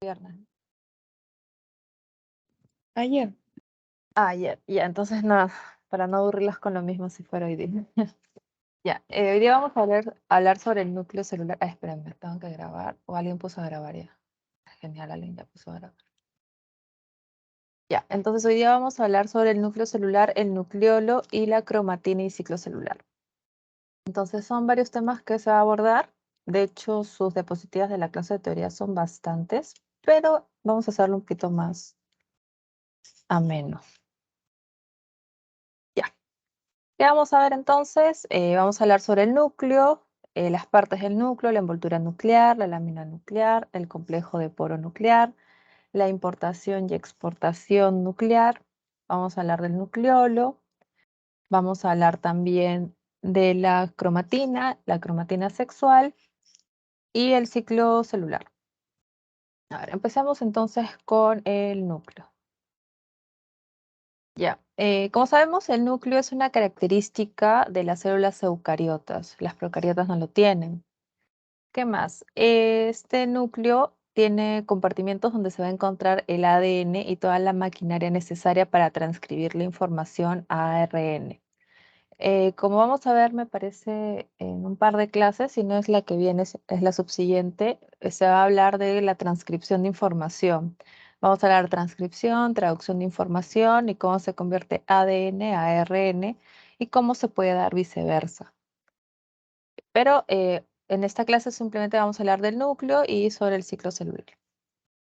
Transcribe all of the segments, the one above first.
Viernes. Ayer. Ayer, ya, entonces nada, para no aburrirlos con lo mismo si fuera hoy día. Ya, hoy día vamos a hablar sobre el núcleo celular. Ah, espérenme, tengo que grabar. O alguien puso a grabar ya. Genial, alguien ya puso a grabar. Ya, entonces hoy día vamos a hablar sobre el núcleo celular, el nucleolo y la cromatina y ciclo celular. Entonces son varios temas que se va a abordar. De hecho, sus diapositivas de la clase de teoría son bastantes, pero vamos a hacerlo un poquito más ameno. Ya. ¿Qué vamos a ver entonces? Vamos a hablar sobre el núcleo, las partes del núcleo, la envoltura nuclear, la lámina nuclear, el complejo de poro nuclear, la importación y exportación nuclear. Vamos a hablar del nucleolo. Vamos a hablar también de la cromatina sexual y el ciclo celular. A ver, empecemos entonces con el núcleo. Ya, como sabemos, el núcleo es una característica de las células eucariotas. Las procariotas no lo tienen. ¿Qué más? Este núcleo tiene compartimientos donde se va a encontrar el ADN y toda la maquinaria necesaria para transcribir la información a ARN. Como vamos a ver, me parece en un par de clases, si no es la que viene, es la subsiguiente, se va a hablar de la transcripción de información. Vamos a hablar de transcripción, traducción de información y cómo se convierte ADN a ARN y cómo se puede dar viceversa. Pero en esta clase simplemente vamos a hablar del núcleo y sobre el ciclo celular.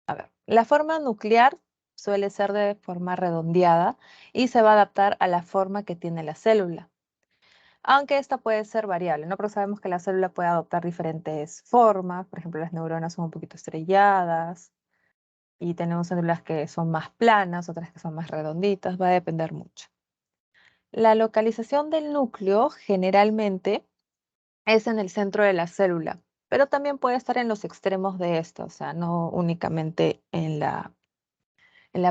A ver, la forma nuclear suele ser de forma redondeada y se va a adaptar a la forma que tiene la célula. Aunque esta puede ser variable, ¿no? Pero sabemos que la célula puede adoptar diferentes formas. Por ejemplo, las neuronas son un poquito estrelladas y tenemos células que son más planas, otras que son más redonditas. Va a depender mucho. La localización del núcleo generalmente es en el centro de la célula, pero también puede estar en los extremos de esta, o sea, no únicamente en la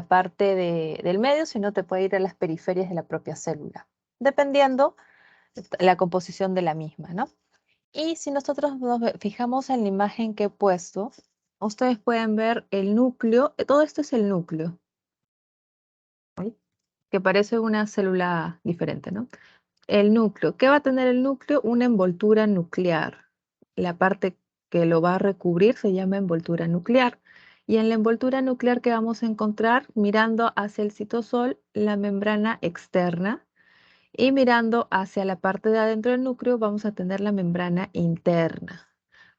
parte del medio, sino te puede ir a las periferias de la propia célula, dependiendo la composición de la misma, ¿no? Y si nosotros nos fijamos en la imagen que he puesto, ustedes pueden ver el núcleo, todo esto es el núcleo, ¿sí? Que parece una célula diferente, ¿no? El núcleo, ¿qué va a tener el núcleo? Una envoltura nuclear. La parte que lo va a recubrir se llama envoltura nuclear. Y en la envoltura nuclear que vamos a encontrar, mirando hacia el citosol, la membrana externa, y mirando hacia la parte de adentro del núcleo vamos a tener la membrana interna,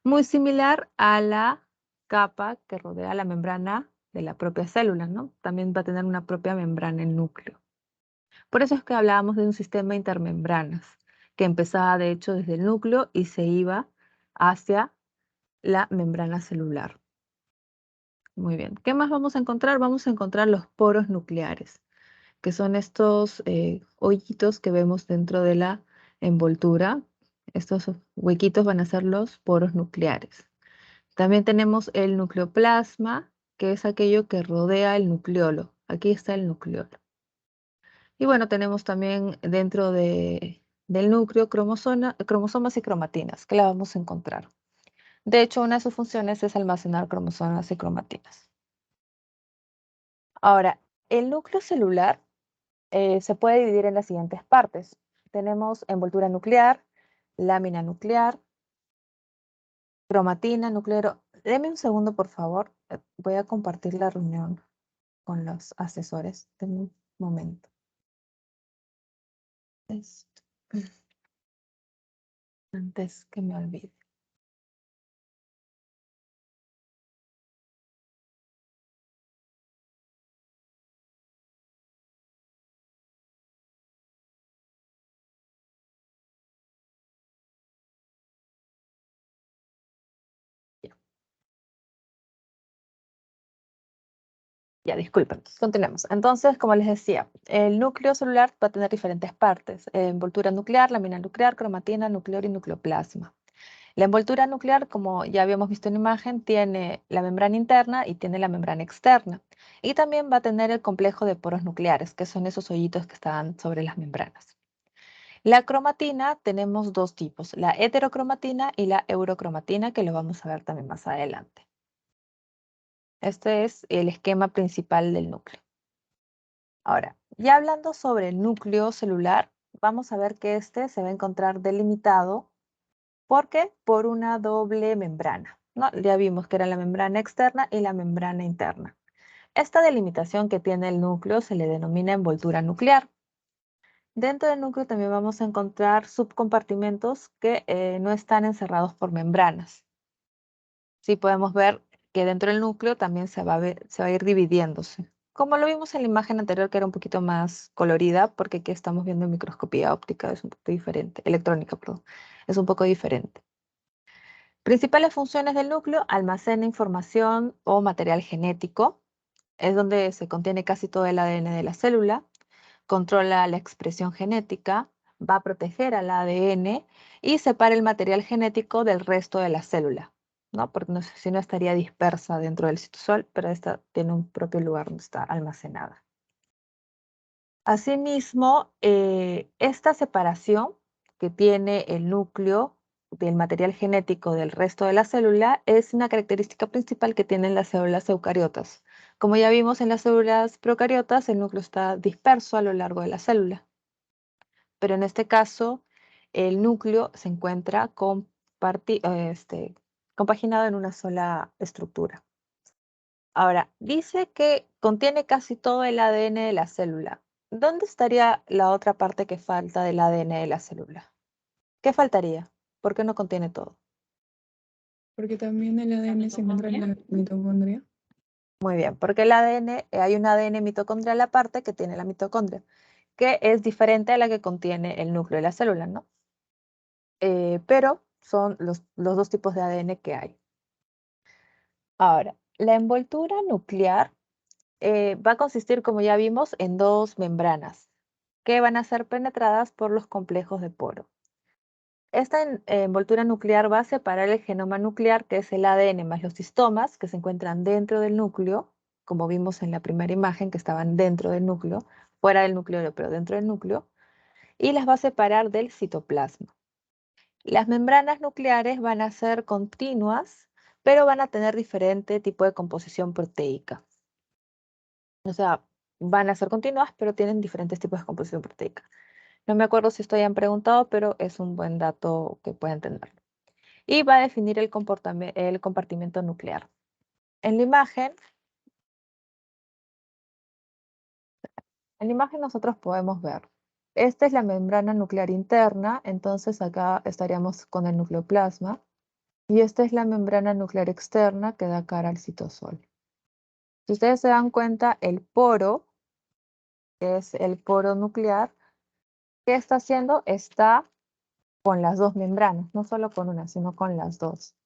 muy similar a la capa que rodea la membrana de la propia célula, ¿no? También va a tener una propia membrana el núcleo. Por eso es que hablábamos de un sistema intermembranas, que empezaba de hecho desde el núcleo y se iba hacia la membrana celular. Muy bien. ¿Qué más vamos a encontrar? Vamos a encontrar los poros nucleares, que son estos hoyitos que vemos dentro de la envoltura. Estos huequitos van a ser los poros nucleares. También tenemos el nucleoplasma, que es aquello que rodea el nucleolo. Aquí está el nucleolo. Y bueno, tenemos también dentro del núcleo cromosomas y cromatinas, que la vamos a encontrar. De hecho, una de sus funciones es almacenar cromosomas y cromatinas. Ahora, el núcleo celular se puede dividir en las siguientes partes. Tenemos envoltura nuclear, lámina nuclear, cromatina, nucleolo. Deme un segundo, por favor. Voy a compartir la reunión con los asesores. Deme un momento. Esto, antes que me olvide. Ya, disculpen. Continuemos. Entonces, como les decía, el núcleo celular va a tener diferentes partes. Envoltura nuclear, lámina nuclear, cromatina, nucleolo y nucleoplasma. La envoltura nuclear, como ya habíamos visto en la imagen, tiene la membrana interna y tiene la membrana externa. Y también va a tener el complejo de poros nucleares, que son esos hoyitos que están sobre las membranas. La cromatina tenemos dos tipos, la heterocromatina y la eurocromatina, que lo vamos a ver también más adelante. Este es el esquema principal del núcleo. Ahora, ya hablando sobre el núcleo celular, vamos a ver que este se va a encontrar delimitado. ¿Por qué? Por una doble membrana, ¿no? Ya vimos que era la membrana externa y la membrana interna. Esta delimitación que tiene el núcleo se le denomina envoltura nuclear. Dentro del núcleo también vamos a encontrar subcompartimentos que no están encerrados por membranas. Sí podemos ver que dentro del núcleo también se va a ir dividiéndose. Como lo vimos en la imagen anterior, que era un poquito más colorida, porque aquí estamos viendo microscopía óptica, es un poco diferente, electrónica, perdón, es un poco diferente. Principales funciones del núcleo: almacena información o material genético, es donde se contiene casi todo el ADN de la célula, controla la expresión genética, va a proteger al ADN y separa el material genético del resto de la célula, ¿no? Porque si no estaría dispersa dentro del citosol, pero esta tiene un propio lugar donde está almacenada. Asimismo, esta separación que tiene el núcleo del material genético del resto de la célula es una característica principal que tienen las células eucariotas. Como ya vimos en las células procariotas, el núcleo está disperso a lo largo de la célula, pero en este caso el núcleo se encuentra compaginado en una sola estructura. Ahora, dice que contiene casi todo el ADN de la célula. ¿Dónde estaría la otra parte que falta del ADN de la célula? ¿Qué faltaría? ¿Por qué no contiene todo? Porque también el ADN se encuentra en la mitocondria. Muy bien, porque el ADN, hay un ADN mitocondrial aparte que tiene la mitocondria, que es diferente a la que contiene el núcleo de la célula, ¿no? Pero son los dos tipos de ADN que hay. Ahora, la envoltura nuclear va a consistir, como ya vimos, en dos membranas que van a ser penetradas por los complejos de poro. Esta envoltura nuclear va a separar el genoma nuclear, que es el ADN más los histomas, que se encuentran dentro del núcleo, como vimos en la primera imagen, que estaban dentro del núcleo, fuera del núcleo, pero dentro del núcleo, y las va a separar del citoplasma. Las membranas nucleares van a ser continuas, pero van a tener diferente tipo de composición proteica. O sea, van a ser continuas, pero tienen diferentes tipos de composición proteica. No me acuerdo si esto ya han preguntado, pero es un buen dato que pueden tener. Y va a definir el compartimiento nuclear. En la imagen nosotros podemos ver, esta es la membrana nuclear interna, entonces acá estaríamos con el nucleoplasma, y esta es la membrana nuclear externa que da cara al citosol. Si ustedes se dan cuenta, el poro, que es el poro nuclear, ¿qué está haciendo? Está con las dos membranas, no solo con una, sino con las dos.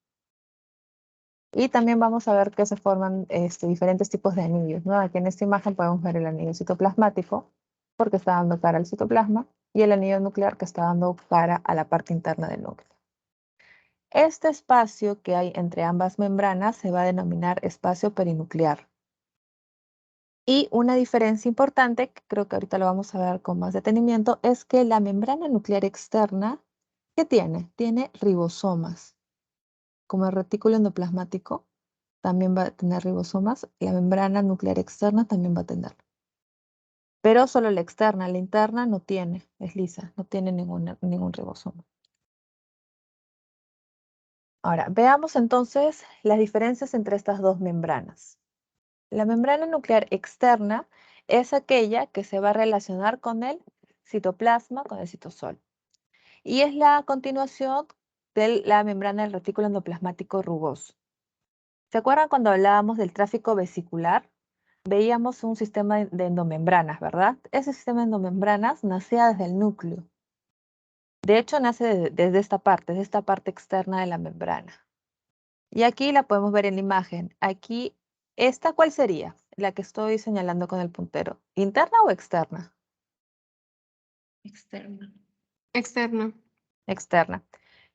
Y también vamos a ver que se forman diferentes tipos de anillos, ¿no? Aquí en esta imagen podemos ver el anillo citoplasmático, porque está dando cara al citoplasma, y el anillo nuclear, que está dando cara a la parte interna del núcleo. Este espacio que hay entre ambas membranas se va a denominar espacio perinuclear. Y una diferencia importante, que creo que ahorita lo vamos a ver con más detenimiento, es que la membrana nuclear externa, ¿qué tiene? Tiene ribosomas. Como el retículo endoplasmático también va a tener ribosomas, la membrana nuclear externa también va a tener. Pero solo la externa, la interna no tiene, es lisa, no tiene ningún ribosoma. Ahora, veamos entonces las diferencias entre estas dos membranas. La membrana nuclear externa es aquella que se va a relacionar con el citoplasma, con el citosol. Y es la continuación de la membrana del retículo endoplasmático rugoso. ¿Se acuerdan cuando hablábamos del tráfico vesicular? Veíamos un sistema de endomembranas, ¿verdad? Ese sistema de endomembranas nacía desde el núcleo. De hecho, nace desde esta parte externa de la membrana. Y aquí la podemos ver en la imagen. Aquí, ¿esta cuál sería? La que estoy señalando con el puntero. ¿Interna o externa? Externa. Externa. Externa.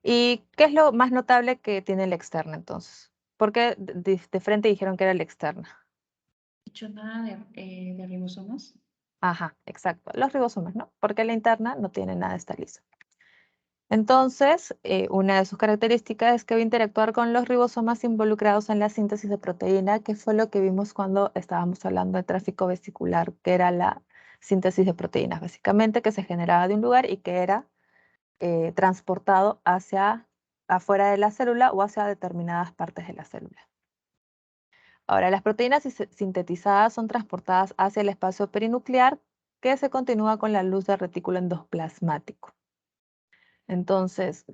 ¿Y qué es lo más notable que tiene la externa entonces? ¿Por qué de frente dijeron que era la externa? Dicho nada de ribosomas. Ajá, exacto. Los ribosomas, ¿no? Porque la interna no tiene nada, está lisa. Entonces, una de sus características es que va a interactuar con los ribosomas involucrados en la síntesis de proteína, que fue lo que vimos cuando estábamos hablando de tráfico vesicular, que era la síntesis de proteínas, básicamente, que se generaba de un lugar y que era transportado hacia afuera de la célula o hacia determinadas partes de la célula. Ahora, las proteínas sintetizadas son transportadas hacia el espacio perinuclear, que se continúa con la luz del retículo endoplasmático. Entonces,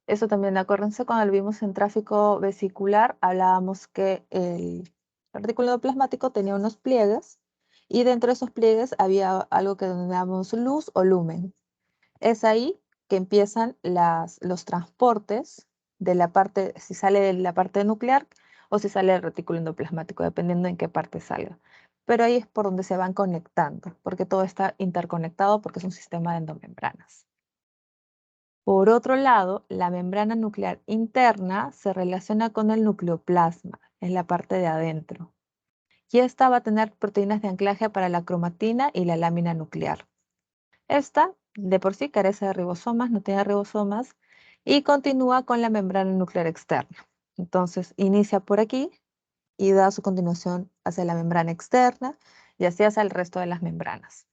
eso también, acuérdense, cuando lo vimos en tráfico vesicular, hablábamos que el retículo endoplasmático tenía unos pliegues y dentro de esos pliegues había algo que denominamos luz o lumen. Es ahí que empiezan los transportes de la parte, si sale de la parte nuclear o si sale del retículo endoplasmático, dependiendo en qué parte salga. Pero ahí es por donde se van conectando, porque todo está interconectado porque es un sistema de endomembranas. Por otro lado, la membrana nuclear interna se relaciona con el nucleoplasma, en la parte de adentro. Y esta va a tener proteínas de anclaje para la cromatina y la lámina nuclear. Esta, de por sí, carece de ribosomas, no tiene ribosomas, y continúa con la membrana nuclear externa. Entonces, inicia por aquí y da su continuación hacia la membrana externa y así hacia el resto de las membranas.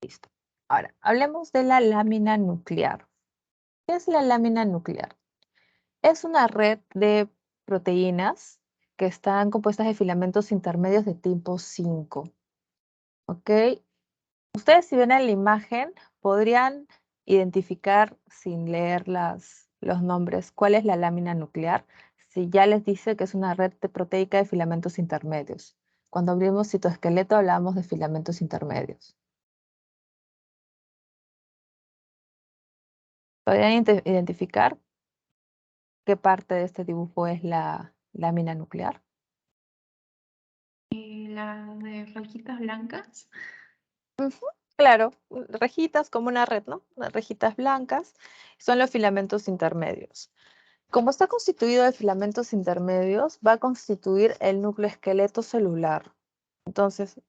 Listo. Ahora, hablemos de la lámina nuclear. ¿Qué es la lámina nuclear? Es una red de proteínas que están compuestas de filamentos intermedios de tipo 5. ¿Ok? Ustedes, si ven en la imagen, podrían identificar sin leer los nombres cuál es la lámina nuclear, si ya les dice que es una red proteica de filamentos intermedios. Cuando abrimos citoesqueleto hablábamos de filamentos intermedios. ¿Podrían identificar qué parte de este dibujo es la lámina nuclear? La de rayitas blancas. Claro, rejitas como una red, ¿no? Rejitas blancas son los filamentos intermedios. Como está constituido de filamentos intermedios, va a constituir el núcleo esqueleto celular. Entonces,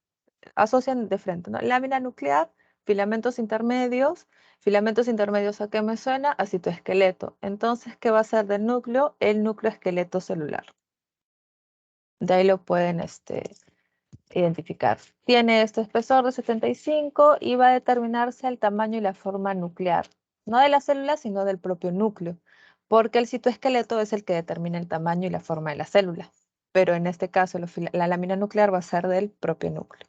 asocian de frente, ¿no? Lámina nuclear, filamentos intermedios, ¿a qué me suena? A citoesqueleto. Entonces, ¿qué va a ser del núcleo? El núcleo esqueleto celular. De ahí lo pueden identificar. Tiene este espesor de 75 y va a determinarse el tamaño y la forma nuclear, no de la célula, sino del propio núcleo, porque el citoesqueleto es el que determina el tamaño y la forma de la célula, pero en este caso la lámina nuclear va a ser del propio núcleo.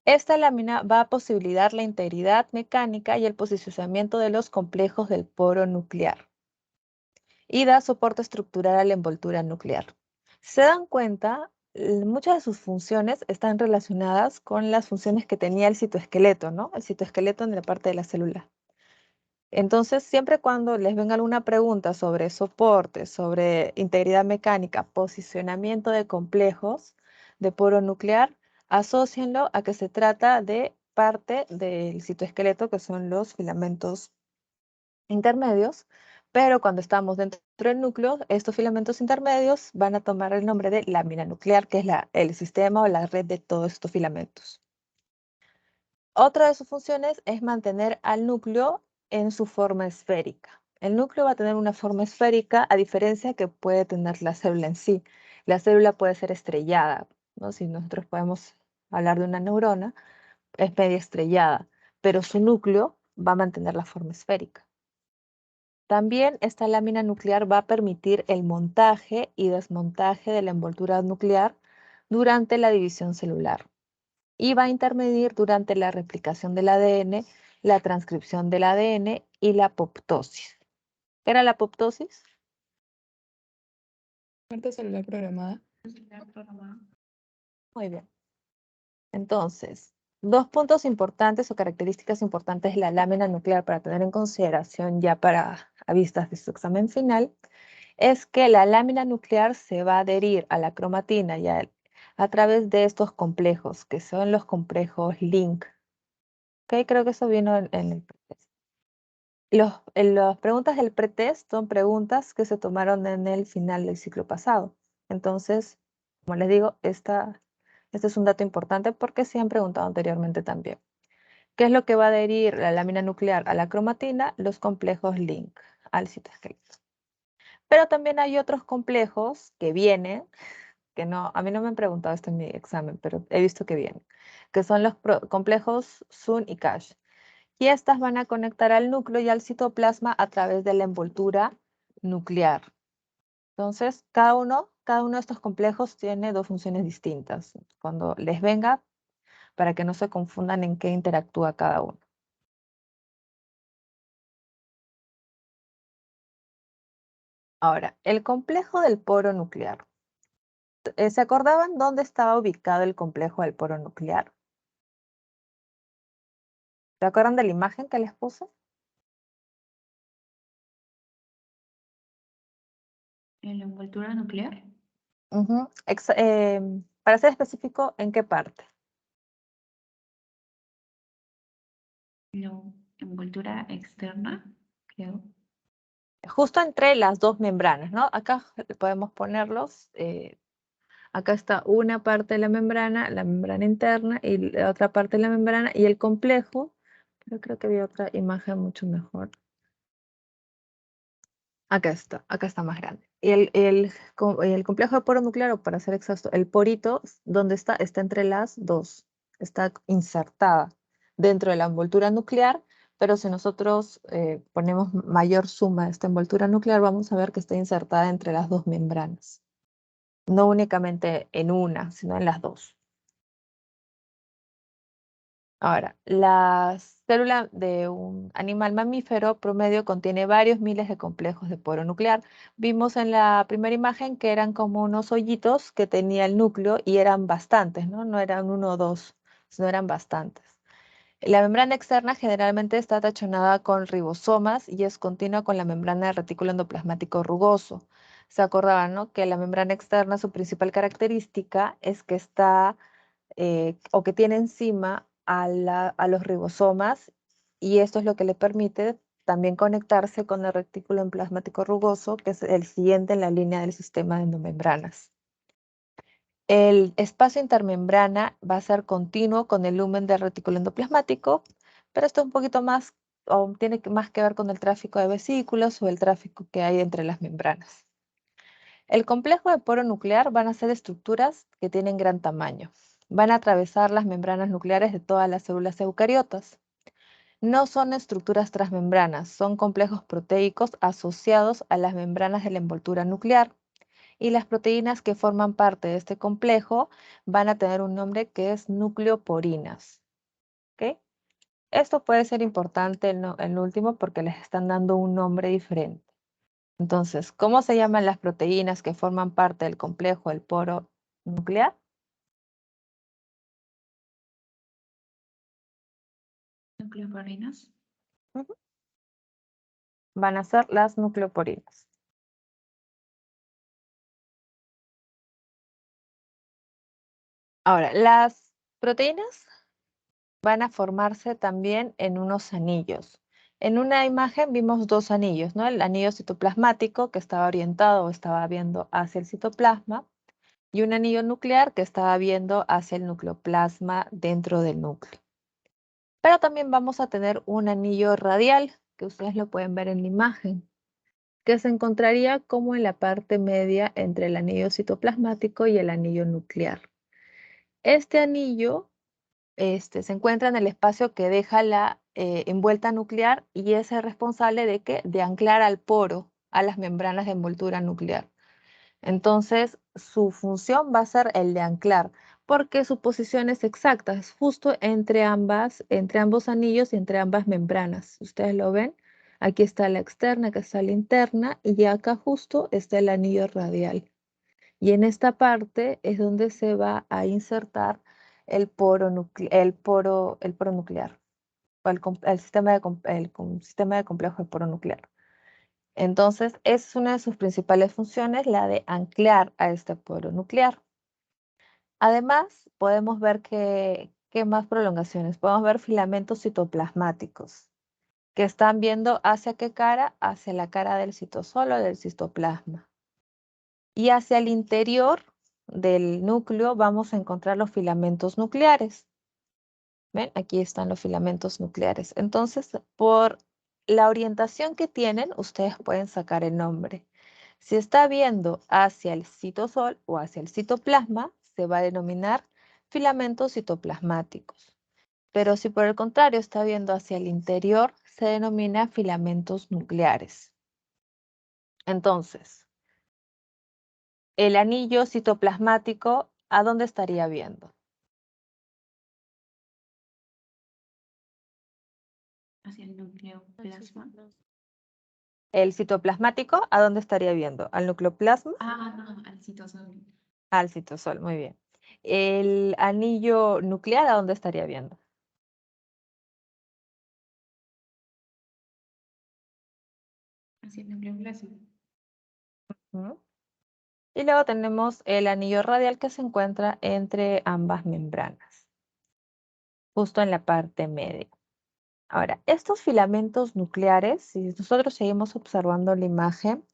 Esta lámina va a posibilitar la integridad mecánica y el posicionamiento de los complejos del poro nuclear y da soporte estructural a la envoltura nuclear. ¿Se dan cuenta? Muchas de sus funciones están relacionadas con las funciones que tenía el citoesqueleto, ¿no? El citoesqueleto en la parte de la célula. Entonces, siempre cuando les venga alguna pregunta sobre soporte, sobre integridad mecánica, posicionamiento de complejos de poro nuclear, asócienlo a que se trata de parte del citoesqueleto, que son los filamentos intermedios, pero cuando estamos dentro del núcleo, estos filamentos intermedios van a tomar el nombre de lámina nuclear, que es el sistema o la red de todos estos filamentos. Otra de sus funciones es mantener al núcleo en su forma esférica. El núcleo va a tener una forma esférica, a diferencia que puede tener la célula en sí. La célula puede ser estrellada, ¿no? Si nosotros podemos hablar de una neurona, es media estrellada, pero su núcleo va a mantener la forma esférica. También esta lámina nuclear va a permitir el montaje y desmontaje de la envoltura nuclear durante la división celular y va a intervenir durante la replicación del ADN, la transcripción del ADN y la apoptosis. ¿Qué era la apoptosis? Muerte celular programada. Muy bien. Entonces, dos puntos importantes o características importantes de la lámina nuclear para tener en consideración ya a vistas de su examen final es que la lámina nuclear se va a adherir a la cromatina a través de estos complejos, que son los complejos link. ¿Ok? Creo que eso vino en el pretest. Las preguntas del pretest son preguntas que se tomaron en el final del ciclo pasado. Entonces, como les digo, Este es un dato importante porque se han preguntado anteriormente también. ¿Qué es lo que va a adherir la lámina nuclear a la cromatina? Los complejos link al citoesqueleto. Pero también hay otros complejos que vienen, que no, a mí no me han preguntado esto en mi examen, pero he visto que vienen, que son los complejos Sun y Cash. Y estas van a conectar al núcleo y al citoplasma a través de la envoltura nuclear. Entonces, cada uno de estos complejos tiene dos funciones distintas. Cuando les venga, para que no se confundan en qué interactúa cada uno. Ahora, el complejo del poro nuclear. ¿Se acordaban dónde estaba ubicado el complejo del poro nuclear? ¿Se acuerdan de la imagen que les puse? ¿En la envoltura nuclear? Para ser específico, ¿en qué parte? La envoltura externa, creo. Justo entre las dos membranas, ¿no? Acá podemos ponerlos. Acá está una parte de la membrana interna, y la otra parte de la membrana, y el complejo. Pero creo que había otra imagen mucho mejor. Acá está más grande. Y el complejo de poro nuclear, o para ser exacto, el porito, ¿dónde está? Está entre las dos. Está insertada dentro de la envoltura nuclear, pero si nosotros ponemos mayor suma de esta envoltura nuclear, vamos a ver que está insertada entre las dos membranas. No únicamente en una, sino en las dos. Ahora, la célula de un animal mamífero promedio contiene varios miles de complejos de poro nuclear. Vimos en la primera imagen que eran como unos hoyitos que tenía el núcleo y eran bastantes, ¿no? No eran uno o dos, sino eran bastantes. La membrana externa generalmente está tachonada con ribosomas y es continua con la membrana del retículo endoplasmático rugoso. Se acordaban, ¿no? Que la membrana externa, su principal característica es que está o que tiene encima a los ribosomas, y esto es lo que le permite también conectarse con el retículo endoplasmático rugoso, que es el siguiente en la línea del sistema de endomembranas. El espacio intermembrana va a ser continuo con el lumen del retículo endoplasmático, pero esto es un poquito más, o tiene más que ver con el tráfico de vesículos o el tráfico que hay entre las membranas. El complejo de poro nuclear van a ser estructuras que tienen gran tamaño. Van a atravesar las membranas nucleares de todas las células eucariotas. No son estructuras transmembranas, son complejos proteicos asociados a las membranas de la envoltura nuclear. Y las proteínas que forman parte de este complejo van a tener un nombre que es nucleoporinas. ¿Ok? Esto puede ser importante en lo último porque les están dando un nombre diferente. Entonces, ¿cómo se llaman las proteínas que forman parte del complejo del poro nuclear? Nucleoporinas. Ujú. Van a ser las nucleoporinas. Ahora, las proteínas van a formarse también en unos anillos. En una imagen vimos dos anillos, ¿no? El anillo citoplasmático que estaba orientado o estaba viendo hacia el citoplasma, y un anillo nuclear que estaba viendo hacia el nucleoplasma dentro del núcleo. Pero también vamos a tener un anillo radial, que ustedes lo pueden ver en la imagen, que se encontraría como en la parte media entre el anillo citoplasmático y el anillo nuclear. Este anillo se encuentra en el espacio que deja la envuelta nuclear, y es el responsable de, de anclar al poro, a las membranas de envoltura nuclear. Entonces, su función va a ser el de anclar, porque su posición es exacta, es justo entre ambos anillos y entre ambas membranas. Ustedes lo ven, aquí está la externa, aquí está la interna, y acá justo está el anillo radial. Y en esta parte es donde se va a insertar el poro nuclear, o el sistema de complejo de poro nuclear. Entonces, es una de sus principales funciones, la de anclar a este poro nuclear. Además, podemos ver ¿qué más prolongaciones? Podemos ver filamentos citoplasmáticos que están viendo hacia qué cara, hacia la cara del citosol o del citoplasma. Y hacia el interior, del núcleo vamos a encontrar los filamentos nucleares. ¿Ven? Aquí están los filamentos nucleares. Entonces, por la orientación que tienen, ustedes pueden sacar el nombre. Si está viendo hacia el citosol o hacia el citoplasma, se va a denominar filamentos citoplasmáticos. Pero si por el contrario está viendo hacia el interior, se denomina filamentos nucleares. Entonces, el anillo citoplasmático, ¿a dónde estaría viendo? Hacia el núcleo plasma. El citoplasmático, ¿a dónde estaría viendo? ¿Al nucleoplasma? Ah, no, al citosol. Al citosol, muy bien. El anillo nuclear, ¿a dónde estaría viendo? Hacia el núcleo plasma. Ujú. Y luego tenemos el anillo radial que se encuentra entre ambas membranas, justo en la parte media. Ahora, estos filamentos nucleares, si nosotros seguimos observando la imagen,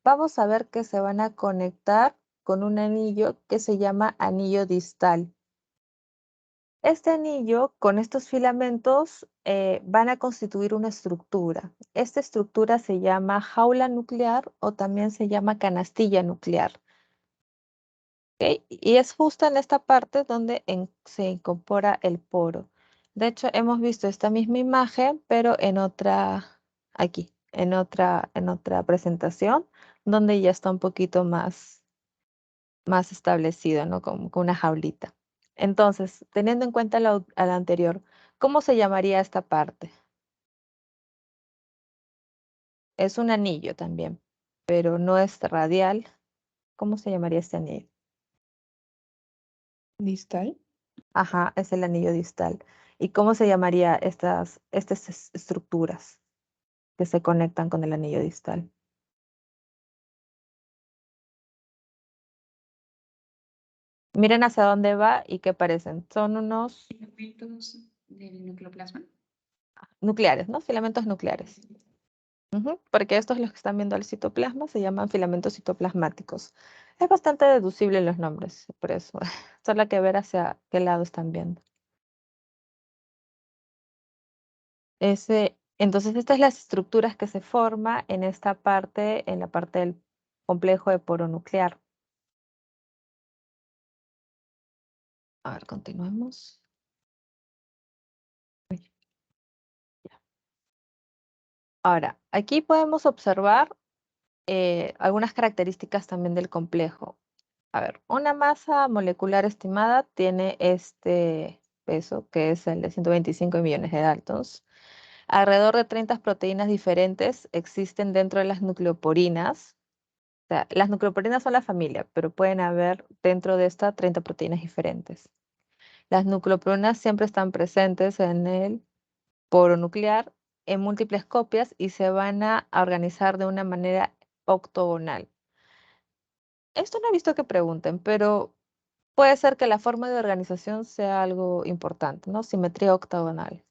vamos a ver que se van a conectar con un anillo que se llama anillo distal. Este anillo con estos filamentos van a constituir una estructura. Esta estructura se llama jaula nuclear o también se llama canastilla nuclear. ¿Ok? Y es justo en esta parte donde se incorpora el poro. De hecho, hemos visto esta misma imagen, pero en otra, aquí, en otra presentación, donde ya está un poquito más establecido, ¿no? Con una jaulita. Entonces, teniendo en cuenta a la anterior, ¿cómo se llamaría esta parte? Es un anillo también, pero no es radial. ¿Cómo se llamaría este anillo? Distal. Ajá, es el anillo distal. ¿Y cómo se llamaría estas estructuras que se conectan con el anillo distal? Miren hacia dónde va y qué parecen. Son unos Filamentos del núcleo plasma. nucleares, ¿no? Filamentos nucleares. Ujú, porque estos los que están viendo el citoplasma se llaman filamentos citoplasmáticos. Es bastante deducible los nombres, por eso. Solo hay que ver hacia qué lado están viendo. Entonces, estas son las estructuras que se forman en esta parte, en la parte del complejo de poro nuclear. A ver, continuemos. Uy, ya. Ahora, aquí podemos observar algunas características también del complejo. A ver, una masa molecular estimada tiene este peso, que es el de 125 millones de Daltons. Alrededor de 30 proteínas diferentes existen dentro de las nucleoporinas. O sea, las nucleoporinas son la familia, pero pueden haber dentro de esta 30 proteínas diferentes. Las nucleoporinas siempre están presentes en el poro nuclear en múltiples copias y se van a organizar de una manera octogonal. Esto no he visto que pregunten, pero puede ser que la forma de organización sea algo importante, ¿no? Simetría octagonal.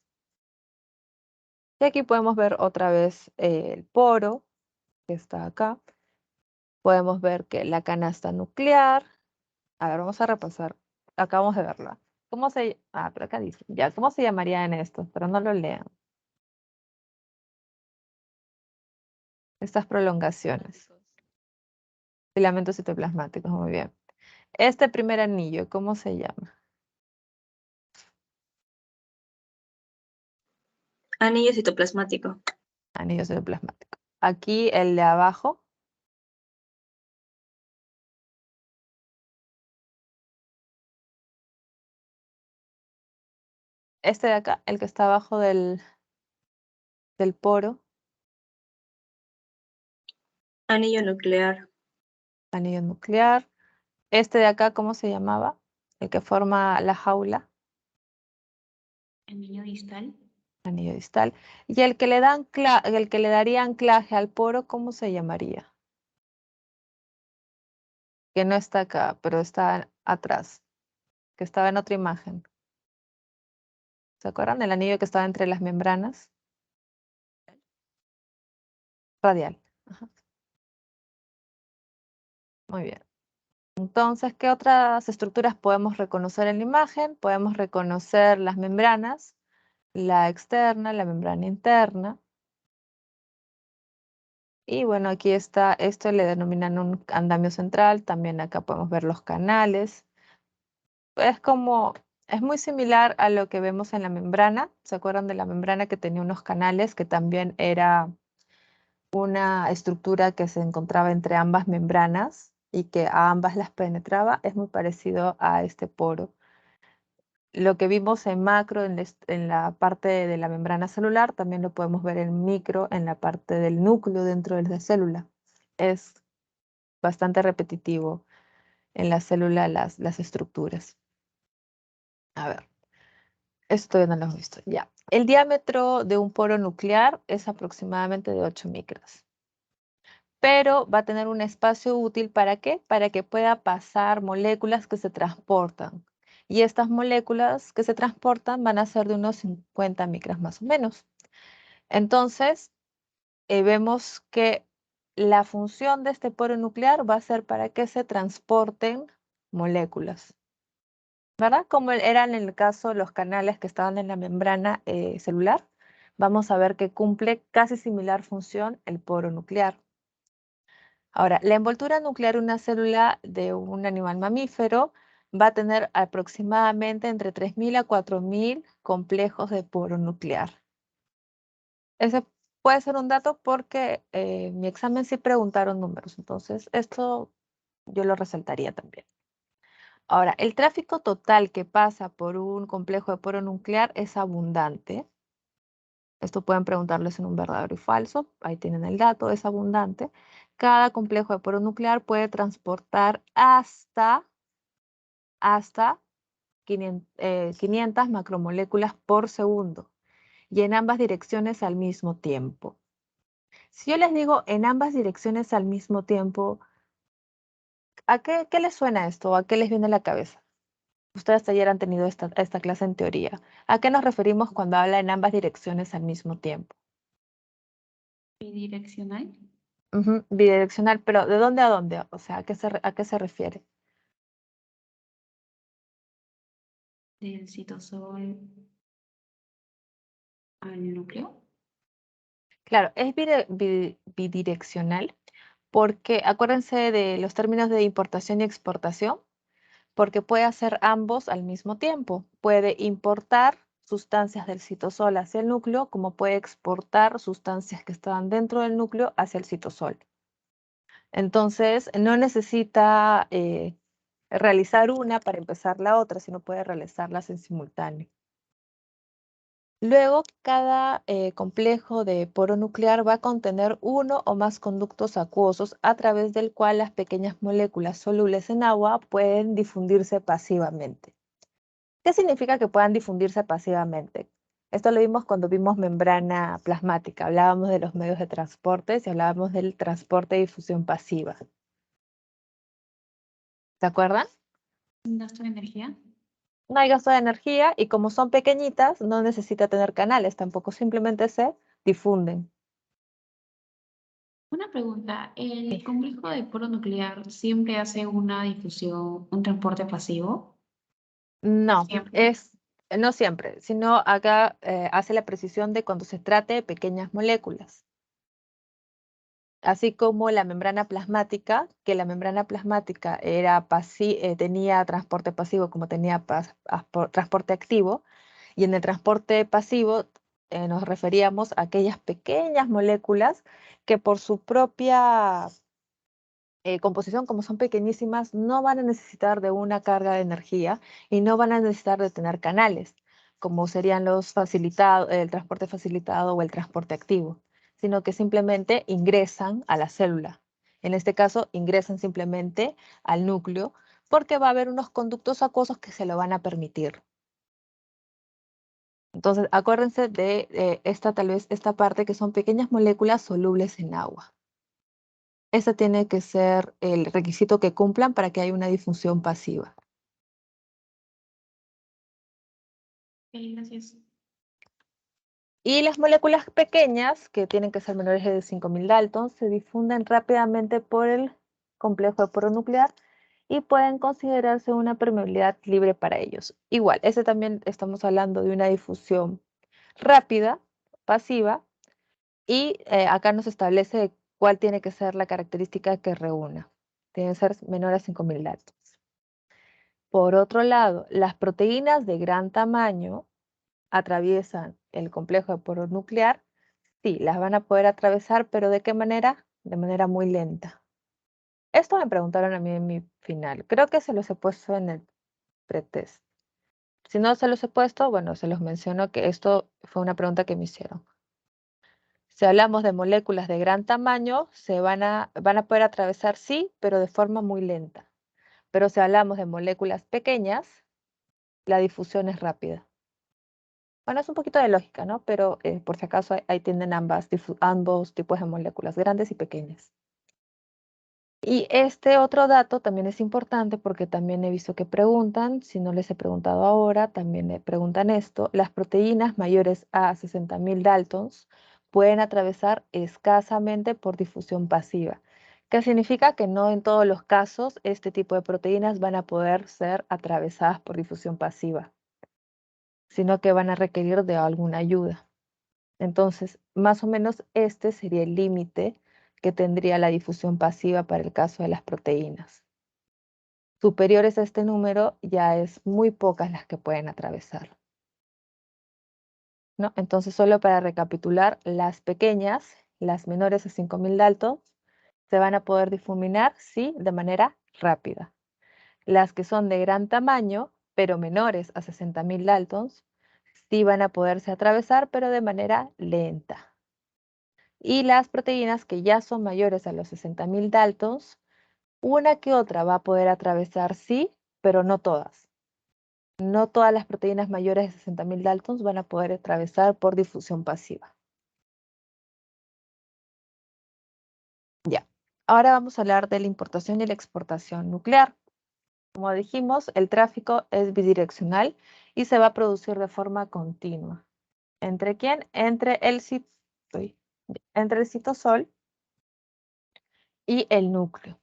Y aquí podemos ver otra vez el poro, que está acá. Podemos ver que la canasta nuclear, a ver, vamos a repasar. Acabamos de verla. Pero acá dice, ya, ¿cómo se llamaría en esto? Pero no lo lean. Estas prolongaciones. Filamentos citoplasmáticos, muy bien. Este primer anillo, ¿cómo se llama? Anillo citoplasmático. Anillo citoplasmático. Aquí el de abajo. Este de acá, el que está abajo del poro. Anillo nuclear. Anillo nuclear. Este de acá, ¿cómo se llamaba? El que forma la jaula. Anillo distal. Anillo distal. Y el que el que le daría anclaje al poro, ¿cómo se llamaría? Que no está acá, pero está atrás, que estaba en otra imagen. ¿Se acuerdan? El anillo que estaba entre las membranas. Radial. Ajá. Muy bien. Entonces, ¿qué otras estructuras podemos reconocer en la imagen? Podemos reconocer las membranas, la externa, la membrana interna. Y bueno, aquí está, esto le denominan un andamio central, también acá podemos ver los canales. Es muy similar a lo que vemos en la membrana. ¿Se acuerdan de la membrana que tenía unos canales, que también era una estructura que se encontraba entre ambas membranas y que a ambas las penetraba? Es muy parecido a este poro. Lo que vimos en macro en la parte de la membrana celular, también lo podemos ver en micro en la parte del núcleo dentro de la célula. Es bastante repetitivo en la célula las estructuras. A ver, esto ya no lo hemos visto. Ya. El diámetro de un poro nuclear es aproximadamente de 8 micras. Pero va a tener un espacio útil, ¿para qué? Para que pueda pasar moléculas que se transportan. Y estas moléculas que se transportan van a ser de unos 50 micras más o menos. Entonces, vemos que la función de este poro nuclear va a ser para que se transporten moléculas, ¿verdad? Como eran en el caso los canales que estaban en la membrana celular, vamos a ver que cumple casi similar función el poro nuclear. Ahora, la envoltura nuclear de una célula de un animal mamífero va a tener aproximadamente entre 3.000 a 4.000 complejos de poro nuclear. Ese puede ser un dato porque en mi examen sí preguntaron números, entonces esto yo lo resaltaría también. Ahora, el tráfico total que pasa por un complejo de poro nuclear es abundante. Esto pueden preguntarles en un verdadero y falso. Ahí tienen el dato, es abundante. Cada complejo de poro nuclear puede transportar hasta 500 macromoléculas por segundo y en ambas direcciones al mismo tiempo. Si yo les digo en ambas direcciones al mismo tiempo, ¿a qué les suena esto? ¿A qué les viene a la cabeza? Ustedes ayer han tenido esta clase en teoría. ¿A qué nos referimos cuando habla en ambas direcciones al mismo tiempo? Bidireccional. Ujú, bidireccional, pero ¿de dónde a dónde? O sea, ¿a qué se refiere? Del citosol al núcleo. Claro, es bidireccional porque acuérdense de los términos de importación y exportación, porque puede hacer ambos al mismo tiempo. Puede importar sustancias del citosol hacia el núcleo, como puede exportar sustancias que estaban dentro del núcleo hacia el citosol. Entonces, no necesita realizar una para empezar la otra, sino puede realizarlas en simultáneo. Luego, cada complejo de poro nuclear va a contener uno o más conductos acuosos a través del cual las pequeñas moléculas solubles en agua pueden difundirse pasivamente. ¿Qué significa que puedan difundirse pasivamente? Esto lo vimos cuando vimos membrana plasmática. Hablábamos de los medios de transporte y hablábamos del transporte de difusión pasiva. ¿Se acuerdan? Un gasto de energía. No hay gasto de energía y como son pequeñitas, no necesita tener canales, tampoco simplemente se difunden. Una pregunta, ¿el complejo de poro nuclear siempre hace una difusión, un transporte pasivo? No, Siempre. no siempre, sino acá hace la precisión de cuando se trate de pequeñas moléculas. Así como la membrana plasmática, que la membrana plasmática tenía transporte pasivo como tenía transporte activo, y en el transporte pasivo nos referíamos a aquellas pequeñas moléculas que por su propia composición, como son pequeñísimas, no van a necesitar de una carga de energía y no van a necesitar de tener canales, como serían el transporte facilitado o el transporte activo, sino que simplemente ingresan a la célula. En este caso, ingresan simplemente al núcleo porque va a haber unos conductos acuosos que se lo van a permitir. Entonces, acuérdense de tal vez esta parte que son pequeñas moléculas solubles en agua. Ese tiene que ser el requisito que cumplan para que haya una difusión pasiva. Ok, gracias. Y las moléculas pequeñas, que tienen que ser menores de 5.000 daltons, se difunden rápidamente por el complejo de poro nuclear y pueden considerarse una permeabilidad libre para ellos. Igual, ese también estamos hablando de una difusión rápida, pasiva, y acá nos establece cuál tiene que ser la característica que reúna. Tiene que ser menor a 5.000 Daltons. Por otro lado, las proteínas de gran tamaño atraviesan el complejo de poro nuclear. Sí, las van a poder atravesar, pero ¿de qué manera? De manera muy lenta. Esto me preguntaron a mí en mi final. Creo que se los he puesto en el pretest. Si no se los he puesto, bueno, se los menciono que esto fue una pregunta que me hicieron. Si hablamos de moléculas de gran tamaño, van a poder atravesar, sí, pero de forma muy lenta. Pero si hablamos de moléculas pequeñas, la difusión es rápida. Bueno, es un poquito de lógica, ¿no? Pero por si acaso ahí tienen ambos tipos de moléculas, grandes y pequeñas. Y este otro dato también es importante porque también he visto que preguntan, si no les he preguntado ahora, también me preguntan esto, las proteínas mayores a 60.000 Daltons pueden atravesar escasamente por difusión pasiva, que significa que no en todos los casos este tipo de proteínas van a poder ser atravesadas por difusión pasiva, sino que van a requerir de alguna ayuda. Entonces, más o menos este sería el límite que tendría la difusión pasiva para el caso de las proteínas. Superiores a este número, ya es muy pocas las que pueden atravesar, ¿no? Entonces, solo para recapitular, las pequeñas, las menores a 5.000 Daltons, se van a poder difuminar, sí, de manera rápida. Las que son de gran tamaño, pero menores a 60.000 Daltons, sí van a poderse atravesar, pero de manera lenta. Y las proteínas que ya son mayores a los 60.000 Daltons, una que otra va a poder atravesar, sí, pero no todas. No todas las proteínas mayores de 60.000 Daltons van a poder atravesar por difusión pasiva. Ya. Ahora vamos a hablar de la importación y la exportación nuclear. Como dijimos, el tráfico es bidireccional y se va a producir de forma continua. ¿Entre quién? Entre el citosol y el núcleo.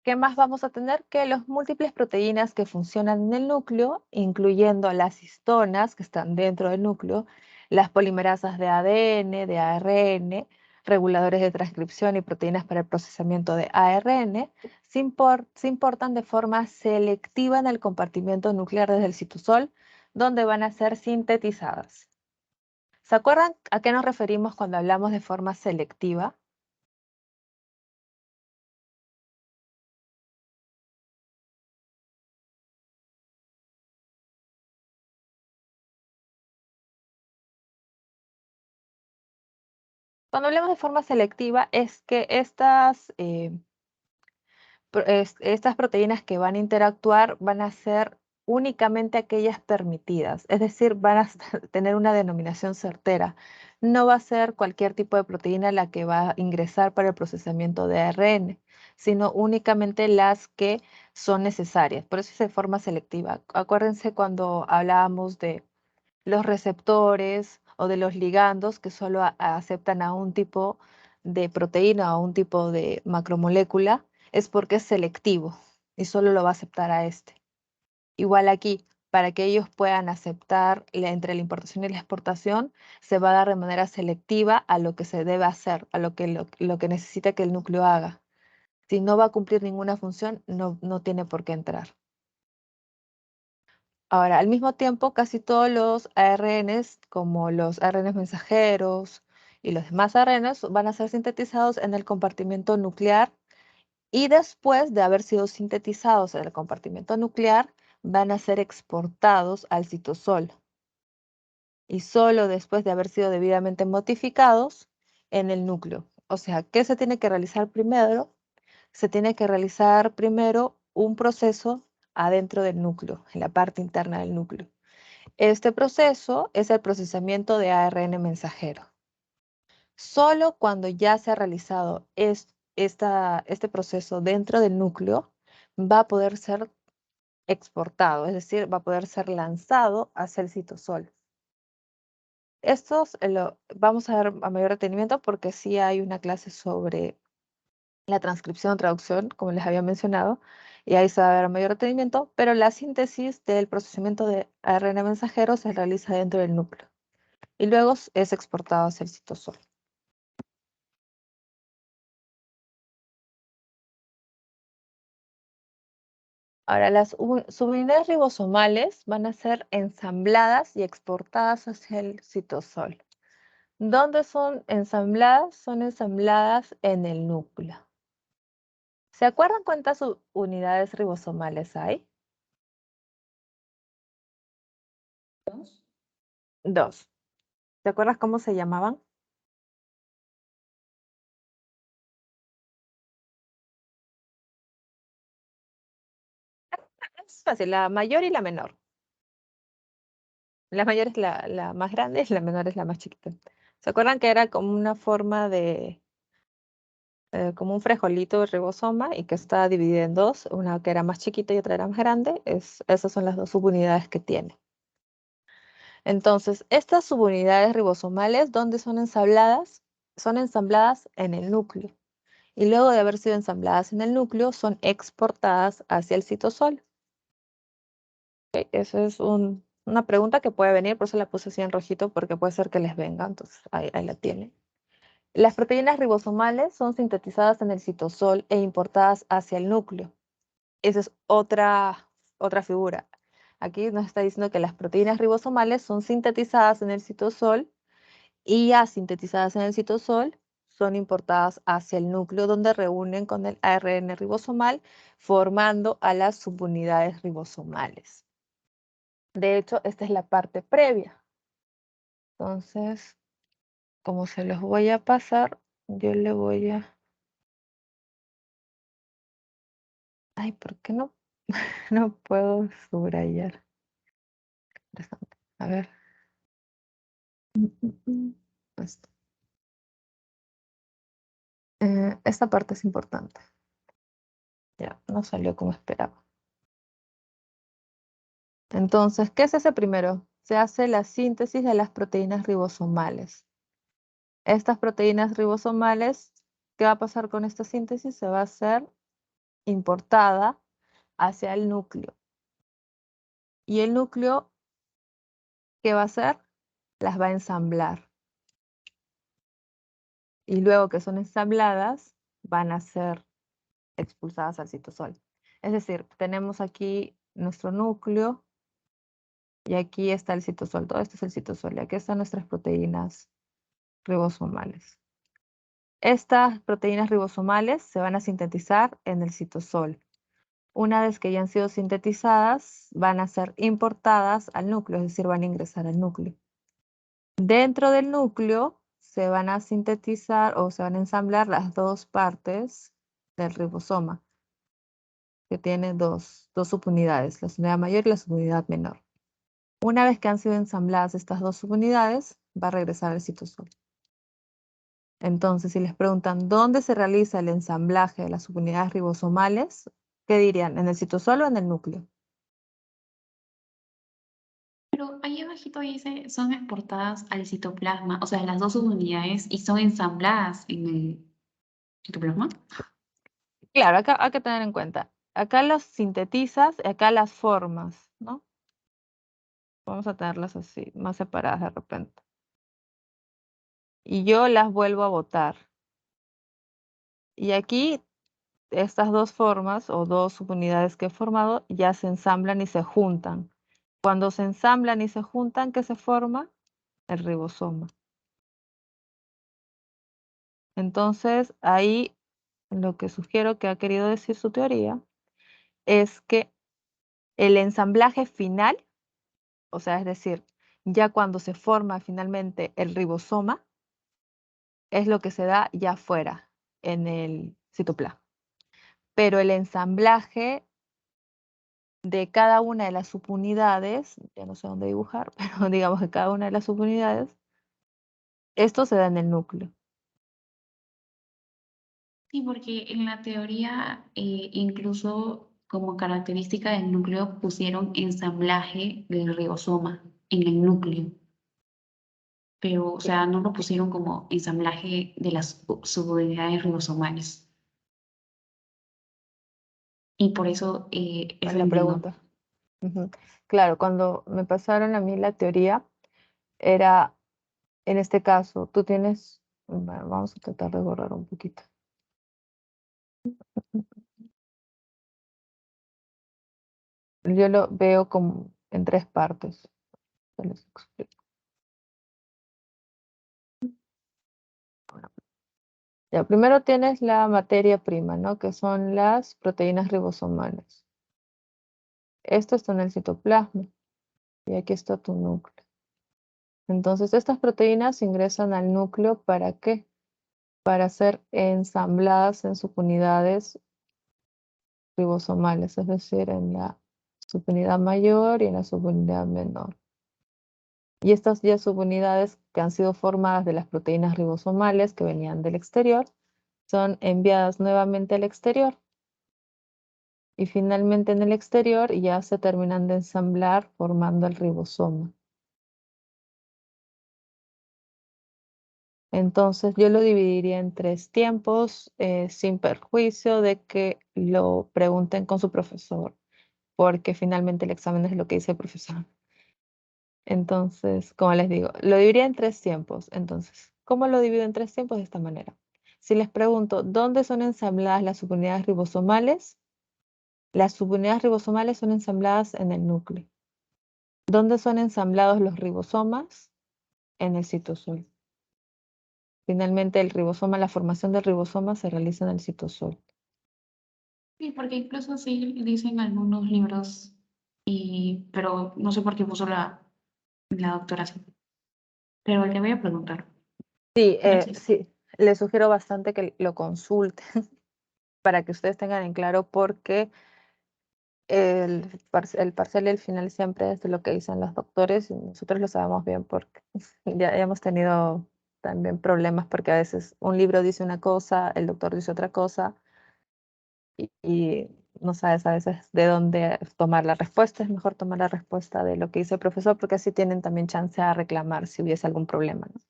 ¿Qué más vamos a tener? Que las múltiples proteínas que funcionan en el núcleo, incluyendo las histonas que están dentro del núcleo, las polimerasas de ADN, de ARN, reguladores de transcripción y proteínas para el procesamiento de ARN, se importan de forma selectiva en el compartimiento nuclear desde el citosol, donde van a ser sintetizadas. ¿Se acuerdan a qué nos referimos cuando hablamos de forma selectiva? Cuando hablamos de forma selectiva es que estas proteínas que van a interactuar van a ser únicamente aquellas permitidas, es decir, van a tener una denominación certera. No va a ser cualquier tipo de proteína la que va a ingresar para el procesamiento de ARN, sino únicamente las que son necesarias. Por eso es de forma selectiva. Acuérdense cuando hablábamos de los receptores o de los ligandos que solo aceptan a un tipo de proteína o a un tipo de macromolécula, es porque es selectivo y solo lo va a aceptar a este. Igual aquí, para que ellos puedan aceptar entre la importación y la exportación, se va a dar de manera selectiva a lo que se debe hacer, a lo que necesita que el núcleo haga. Si no va a cumplir ninguna función, no tiene por qué entrar. Ahora, al mismo tiempo, casi todos los ARNs, como los ARNs mensajeros y los demás ARNs, van a ser sintetizados en el compartimento nuclear y después de haber sido sintetizados en el compartimento nuclear, van a ser exportados al citosol. Y solo después de haber sido debidamente modificados en el núcleo. O sea, ¿qué se tiene que realizar primero? Se tiene que realizar primero un proceso adentro del núcleo, en la parte interna del núcleo. Este proceso es el procesamiento de ARN mensajero. Solo cuando ya se ha realizado este proceso dentro del núcleo va a poder ser exportado, es decir, va a poder ser lanzado hacia el citosol. Estos vamos a ver a mayor detenimiento porque sí hay una clase sobre la transcripción, traducción, como les había mencionado, y ahí se va a ver mayor detenimiento, pero la síntesis del procesamiento de ARN mensajero se realiza dentro del núcleo y luego es exportado hacia el citosol. Ahora, las subunidades ribosomales van a ser ensambladas y exportadas hacia el citosol. ¿Dónde son ensambladas? Son ensambladas en el núcleo. ¿Se acuerdan cuántas unidades ribosomales hay? 2. 2. ¿Te acuerdas cómo se llamaban? Es fácil, la mayor y la menor. La mayor es la más grande y la menor es la más chiquita. ¿Se acuerdan que era como una forma de, como un frijolito de ribosoma y que está dividida en dos, una que era más chiquita y otra era más grande? Esas son las dos subunidades que tiene. Entonces, estas subunidades ribosomales, ¿dónde son ensambladas? Son ensambladas en el núcleo. Y luego de haber sido ensambladas en el núcleo, son exportadas hacia el citosol. Ok, esa es una pregunta que puede venir, por eso la puse así en rojito, porque puede ser que les venga, entonces ahí la tienen. Las proteínas ribosomales son sintetizadas en el citosol e importadas hacia el núcleo. Esa es otra figura. Aquí nos está diciendo que las proteínas ribosomales son sintetizadas en el citosol y ya sintetizadas en el citosol son importadas hacia el núcleo donde reúnen con el ARN ribosomal formando a las subunidades ribosomales. De hecho, esta es la parte previa. Entonces, como se los voy a pasar, yo le voy a... Ay, ¿por qué no, no puedo subrayar? Interesante. A ver. Esto. Esta parte es importante. Ya, no salió como esperaba. Entonces, ¿qué se hace primero? Se hace la síntesis de las proteínas ribosomales. Estas proteínas ribosomales, ¿qué va a pasar con esta síntesis? Se va a hacer importada hacia el núcleo. Y el núcleo, ¿qué va a hacer? Las va a ensamblar. Y luego que son ensambladas, van a ser expulsadas al citosol. Es decir, tenemos aquí nuestro núcleo y aquí está el citosol. Todo esto es el citosol y aquí están nuestras proteínas ribosomales. Estas proteínas ribosomales se van a sintetizar en el citosol. Una vez que ya han sido sintetizadas, van a ser importadas al núcleo, es decir, van a ingresar al núcleo. Dentro del núcleo se van a sintetizar o se van a ensamblar las dos partes del ribosoma, que tiene dos subunidades, la subunidad mayor y la subunidad menor. Una vez que han sido ensambladas estas dos subunidades, va a regresar al citosol. Entonces, si les preguntan dónde se realiza el ensamblaje de las subunidades ribosomales, ¿qué dirían? ¿En el citosol o en el núcleo? Pero ahí abajito dice, son exportadas al citoplasma, o sea, las dos subunidades y son ensambladas en el citoplasma. Claro, acá hay que tener en cuenta. Acá las sintetizas y acá las formas, ¿no? Vamos a tenerlas así, más separadas de repente. Y yo las vuelvo a botar. Y aquí estas dos formas o dos subunidades que he formado ya se ensamblan y se juntan. Cuando se ensamblan y se juntan, ¿qué se forma? El ribosoma. Entonces, ahí lo que sugiero que ha querido decir su teoría es que el ensamblaje final, o sea, es decir, ya cuando se forma finalmente el ribosoma, es lo que se da ya afuera, en el citoplasma. Pero el ensamblaje de cada una de las subunidades, ya no sé dónde dibujar, pero digamos que cada una de las subunidades, esto se da en el núcleo. Sí, porque en la teoría, incluso como característica del núcleo, pusieron ensamblaje del ribosoma en el núcleo. Pero, o sea, no lo pusieron como ensamblaje de las subunidades ribosomales. y por eso Es eso la entiendo. pregunta. Ujú. Claro, cuando me pasaron a mí la teoría, era, en este caso, tú tienes, bueno, vamos a tratar de borrar un poquito. Yo lo veo como en tres partes. Se les explico. Ya, primero tienes la materia prima, ¿no? Que son las proteínas ribosomales. Esto está en el citoplasma y aquí está tu núcleo. Entonces, estas proteínas ingresan al núcleo ¿para qué? Para ser ensambladas en subunidades ribosomales, es decir, en la subunidad mayor y en la subunidad menor. Y estas ya subunidades que han sido formadas de las proteínas ribosomales que venían del exterior son enviadas nuevamente al exterior y finalmente en el exterior ya se terminan de ensamblar formando el ribosoma. Entonces yo lo dividiría en tres tiempos sin perjuicio de que lo pregunten con su profesor, porque finalmente el examen es lo que dice el profesor. Entonces, como les digo, lo dividiría en tres tiempos. Entonces, ¿cómo lo divido en tres tiempos? De esta manera. Si les pregunto, ¿dónde son ensambladas las subunidades ribosomales? Las subunidades ribosomales son ensambladas en el núcleo. ¿Dónde son ensamblados los ribosomas? En el citosol. Finalmente, el ribosoma, la formación del ribosoma se realiza en el citosol. Sí, porque incluso sí dicen algunos libros, pero no sé por qué puso la doctora así. Pero le voy a preguntar. Sí, Gracias. sí, les sugiero bastante que lo consulten para que ustedes tengan en claro porque el parcial y el final siempre es de lo que dicen los doctores y nosotros lo sabemos bien porque ya hemos tenido también problemas porque a veces un libro dice una cosa, el doctor dice otra cosa y no sabes a veces de dónde tomar la respuesta. Es mejor tomar la respuesta de lo que dice el profesor porque así tienen también chance a reclamar si hubiese algún problema, ¿no?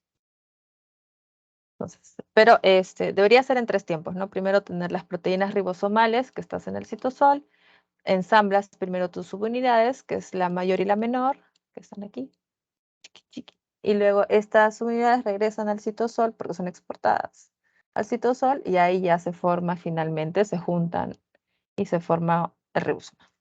Entonces, pero debería ser en tres tiempos, ¿no? Primero tener las proteínas ribosomales que estás en el citosol, ensamblas primero tus subunidades, que es la mayor y la menor, que están aquí, chiqui, chiqui. Y luego estas subunidades regresan al citosol porque son exportadas al citosol y ahí ya se forma finalmente, se juntan y se forma el ribosoma.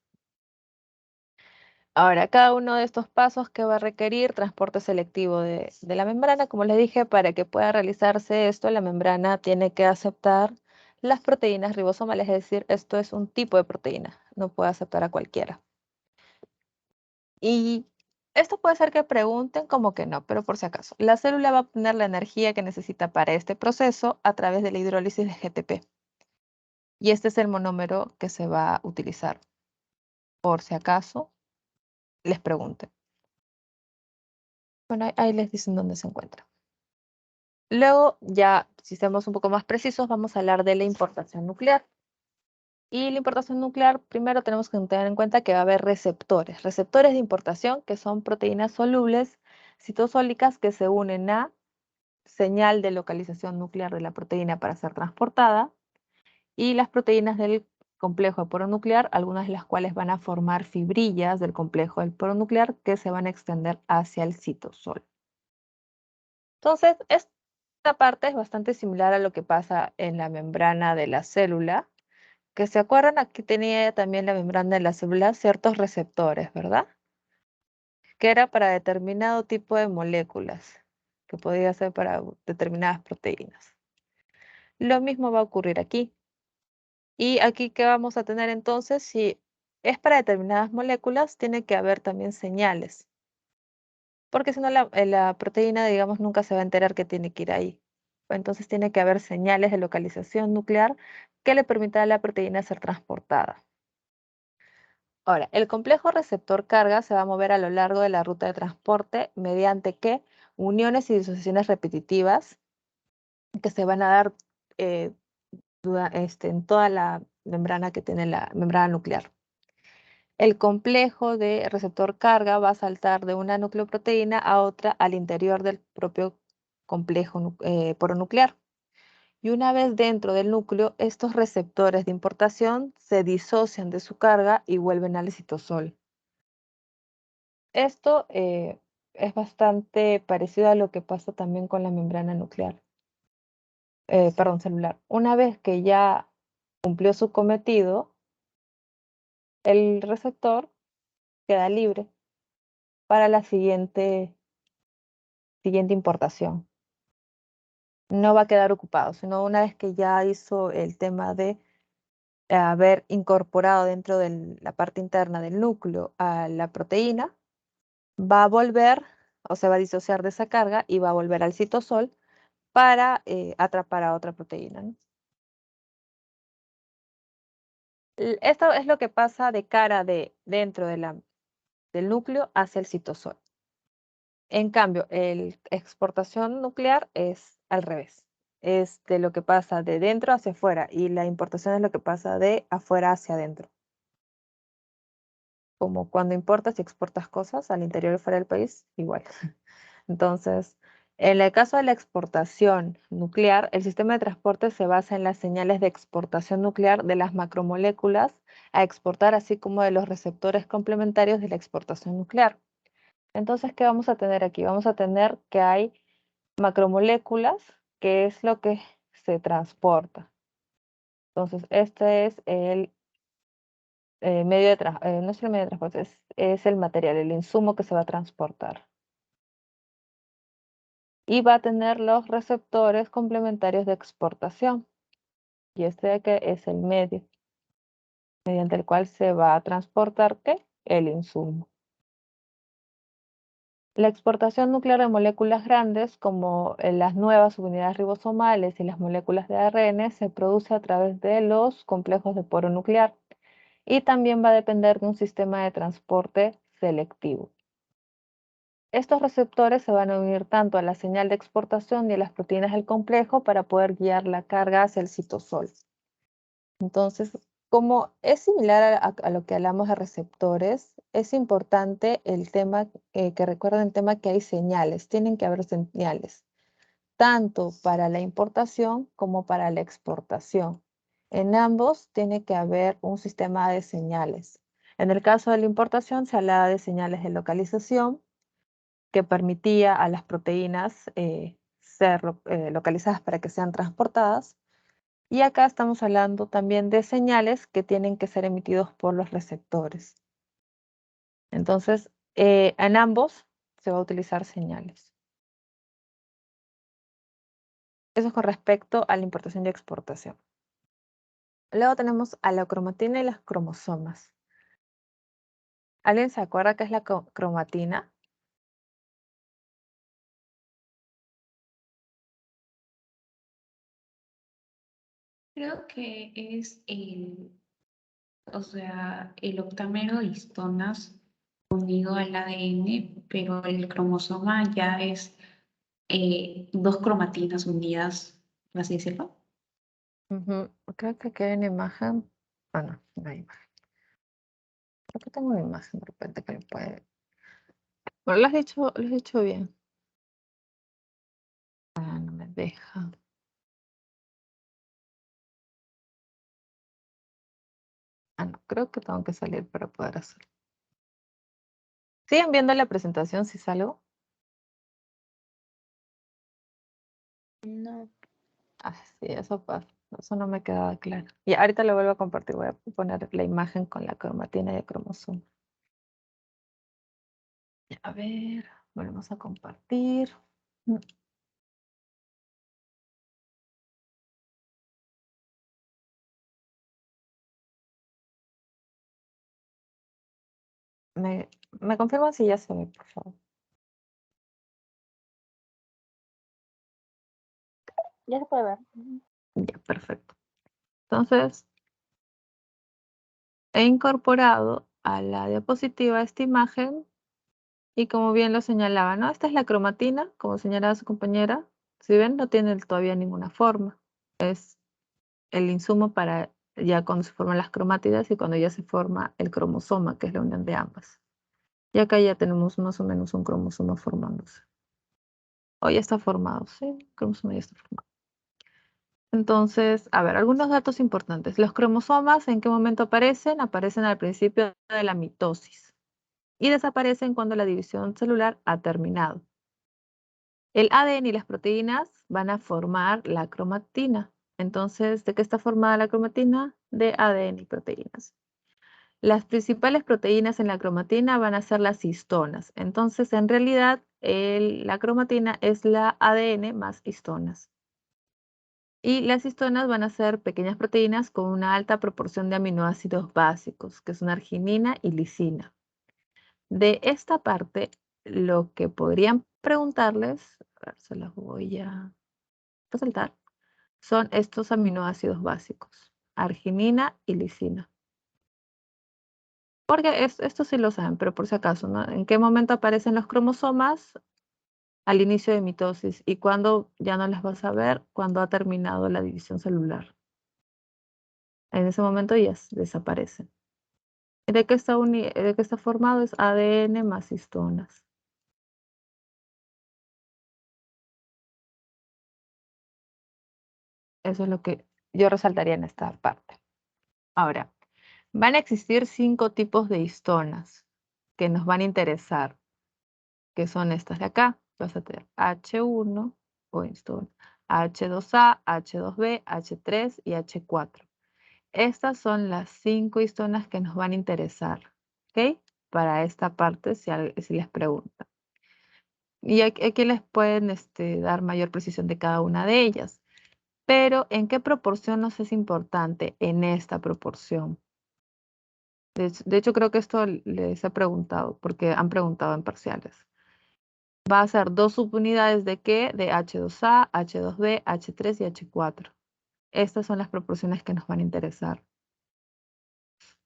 Ahora, cada uno de estos pasos que va a requerir transporte selectivo de la membrana, como les dije, para que pueda realizarse esto, la membrana tiene que aceptar las proteínas ribosomales, es decir, esto es un tipo de proteína, no puede aceptar a cualquiera. Y esto puede ser que pregunten como que no, pero por si acaso. La célula va a obtener la energía que necesita para este proceso a través de la hidrólisis de GTP. Y este es el monómero que se va a utilizar, por si acaso les pregunten. Bueno, ahí les dicen dónde se encuentra. Luego, ya, si estamos un poco más precisos, vamos a hablar de la importación nuclear. Y la importación nuclear, primero tenemos que tener en cuenta que va a haber receptores. Receptores de importación, que son proteínas solubles citosólicas que se unen a señal de localización nuclear de la proteína para ser transportada. Y las proteínas del complejo de poro nuclear, algunas de las cuales van a formar fibrillas del complejo del poro nuclear que se van a extender hacia el citosol. Entonces, esta parte es bastante similar a lo que pasa en la membrana de la célula, que se acuerdan, aquí tenía también la membrana de la célula ciertos receptores, ¿verdad? Que era para determinado tipo de moléculas, que podía ser para determinadas proteínas. Lo mismo va a ocurrir aquí. Y aquí, ¿qué vamos a tener entonces? Si es para determinadas moléculas, tiene que haber también señales, porque si no la proteína, digamos, nunca se va a enterar que tiene que ir ahí. Entonces tiene que haber señales de localización nuclear que le permitan a la proteína ser transportada. Ahora, el complejo receptor-carga se va a mover a lo largo de la ruta de transporte mediante ¿qué? Uniones y disociaciones repetitivas que se van a dar en toda la membrana que tiene la membrana nuclear. El complejo de receptor-carga va a saltar de una nucleoproteína a otra al interior del propio complejo poronuclear. Y una vez dentro del núcleo, estos receptores de importación se disocian de su carga y vuelven al citosol. Esto es bastante parecido a lo que pasa también con la membrana nuclear, perdón, celular. Una vez que ya cumplió su cometido, el receptor queda libre para la siguiente importación. No va a quedar ocupado, sino una vez que ya hizo el tema de haber incorporado dentro de la parte interna del núcleo a la proteína, va a volver o se va a disociar de esa carga y va a volver al citosol para atrapar a otra proteína, ¿no? Esto es lo que pasa de cara de dentro del núcleo hacia el citosol. En cambio, la exportación nuclear es al revés. Es de lo que pasa de dentro hacia afuera y la importación es lo que pasa de afuera hacia adentro. Como cuando importas y exportas cosas al interior y fuera del país, igual. Entonces, en el caso de la exportación nuclear, el sistema de transporte se basa en las señales de exportación nuclear de las macromoléculas a exportar, así como de los receptores complementarios de la exportación nuclear. Entonces, ¿qué vamos a tener aquí? Vamos a tener que hay macromoléculas, que es lo que se transporta. Entonces, este es el medio de transporte, no es el medio de transporte, es el material, el insumo que se va a transportar. Y va a tener los receptores complementarios de exportación. Y este de aquí es el medio, mediante el cual se va a transportar, ¿qué? El insumo. La exportación nuclear de moléculas grandes, como las nuevas subunidades ribosomales y las moléculas de ARN, se produce a través de los complejos de poro nuclear y también va a depender de un sistema de transporte selectivo. Estos receptores se van a unir tanto a la señal de exportación y a las proteínas del complejo para poder guiar la carga hacia el citosol. Entonces, como es similar a lo que hablamos de receptores, es importante el tema, que recuerden el tema que hay señales, tienen que haber señales, tanto para la importación como para la exportación. En ambos tiene que haber un sistema de señales. En el caso de la importación se hablaba de señales de localización que permitía a las proteínas ser localizadas para que sean transportadas. Y acá estamos hablando también de señales que tienen que ser emitidos por los receptores. Entonces, en ambos se va a utilizar señales. Eso es con respecto a la importación y exportación. Luego tenemos a la cromatina y las cromosomas. ¿Alguien se acuerda qué es la cromatina? Creo que es o sea, el octámero de histonas unido al ADN, pero el cromosoma ya es dos cromatinas unidas, por así decirlo. Creo que aquí hay una imagen. Ah, no, no hay imagen. Creo que tengo una imagen de repente que lo puede. Bueno, lo has dicho bien. Ah, no me deja. Ah, no, creo que tengo que salir para poder hacerlo. ¿Siguen viendo la presentación si salgo? No. Ah, sí, eso pasa. Eso no me quedaba claro. Y ahorita lo vuelvo a compartir. Voy a poner la imagen con la cromatina y el cromosoma. A ver, volvemos a compartir. ¿Me confirman si ya se ve, por favor? Ya se puede ver. Ya, perfecto. Entonces, he incorporado a la diapositiva esta imagen y como bien lo señalaba, ¿no? Esta es la cromatina, como señalaba su compañera. Si ven, no tiene todavía ninguna forma. Es el insumo para ya cuando se forman las cromátidas y cuando ya se forma el cromosoma, que es la unión de ambas. Y acá ya tenemos más o menos un cromosoma formándose. O ya está formado, sí, el cromosoma ya está formado. Entonces, a ver, algunos datos importantes. Los cromosomas, ¿en qué momento aparecen? Aparecen al principio de la mitosis y desaparecen cuando la división celular ha terminado. El ADN y las proteínas van a formar la cromatina. Entonces, ¿de qué está formada la cromatina? De ADN y proteínas. Las principales proteínas en la cromatina van a ser las histonas. Entonces, en realidad, la cromatina es la ADN más histonas. Y las histonas van a ser pequeñas proteínas con una alta proporción de aminoácidos básicos, que son arginina y lisina. De esta parte, lo que podrían preguntarles, a ver, se los voy a resaltar, son estos aminoácidos básicos, arginina y lisina. Porque esto sí lo saben, pero por si acaso, ¿no? ¿En qué momento aparecen los cromosomas? Al inicio de mitosis. ¿Y cuándo ya no las vas a ver? Cuando ha terminado la división celular. En ese momento ya desaparecen. ¿De qué está formado? Es ADN más histonas. Eso es lo que yo resaltaría en esta parte. Ahora, van a existir 5 tipos de histonas que nos van a interesar, que son estas de acá. Vas a tener H1 o histona, H2A, H2B, H3 y H4. Estas son las 5 histonas que nos van a interesar, ¿ok? Para esta parte, si les preguntan. Y aquí les pueden dar mayor precisión de cada una de ellas. Pero ¿en qué proporción nos es importante? En esta proporción. De hecho, creo que esto les he preguntado, porque han preguntado en parciales. Va a ser 2 subunidades de ¿qué? De H2A, H2B, H3 y H4. Estas son las proporciones que nos van a interesar.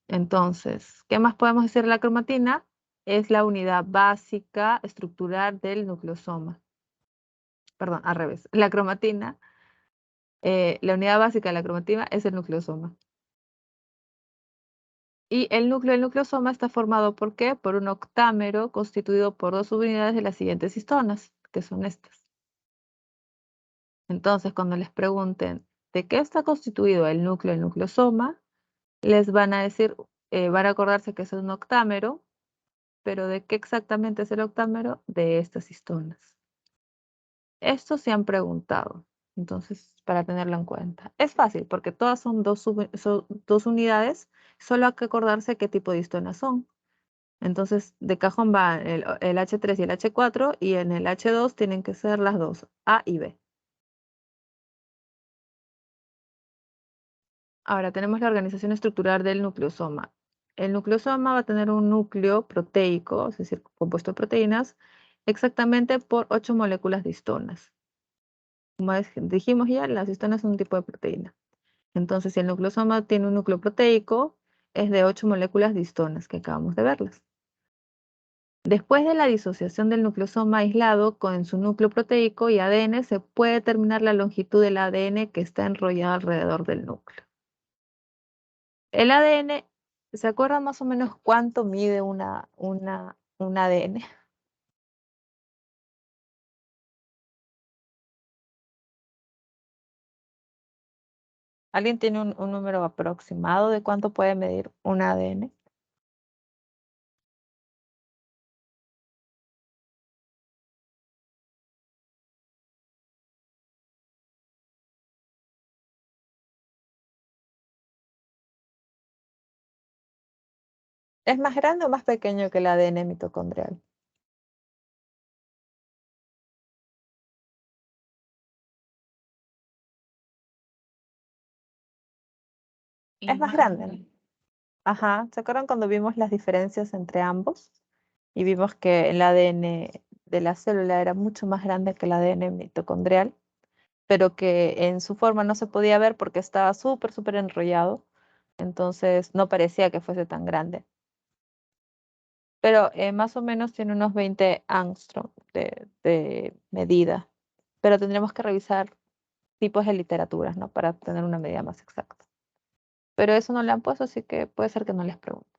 Entonces, ¿qué más podemos decir de la cromatina? Es la unidad básica estructural del nucleosoma. Perdón, al revés. La cromatina, la unidad básica de la cromatina es el nucleosoma. Y el núcleo del nucleosoma está formado ¿por qué? Por un octámero constituido por 2 subunidades de las siguientes histonas, que son estas. Entonces, cuando les pregunten de qué está constituido el núcleo del nucleosoma, les van a decir, van a acordarse que es un octámero, pero ¿de qué exactamente es el octámero? De estas histonas. Esto se han preguntado, entonces, para tenerlo en cuenta. Es fácil, porque todas son dos unidades, solo hay que acordarse qué tipo de histonas son. Entonces, de cajón va el H3 y el H4, y en el H2 tienen que ser las dos, A y B. Ahora, tenemos la organización estructural del nucleosoma. El nucleosoma va a tener un núcleo proteico, es decir, compuesto de proteínas, exactamente por 8 moléculas de histonas. Como dijimos ya, las histonas son un tipo de proteína. Entonces, si el nucleosoma tiene un núcleo proteico, es de 8 moléculas de histonas, que acabamos de verlas. Después de la disociación del nucleosoma aislado con su núcleo proteico y ADN, se puede determinar la longitud del ADN que está enrollado alrededor del núcleo. El ADN, ¿se acuerdan más o menos cuánto mide un ADN? ¿Alguien tiene un número aproximado de cuánto puede medir un ADN? ¿Es más grande o más pequeño que el ADN mitocondrial? Es más grande, ¿no? Ajá, ¿se acuerdan cuando vimos las diferencias entre ambos? Y vimos que el ADN de la célula era mucho más grande que el ADN mitocondrial, pero que en su forma no se podía ver porque estaba súper enrollado, entonces no parecía que fuese tan grande. Pero más o menos tiene unos 20 angstrom de medida, pero tendremos que revisar tipos de literaturas, ¿no? Para tener una medida más exacta. Pero eso no le han puesto, así que puede ser que no les pregunte.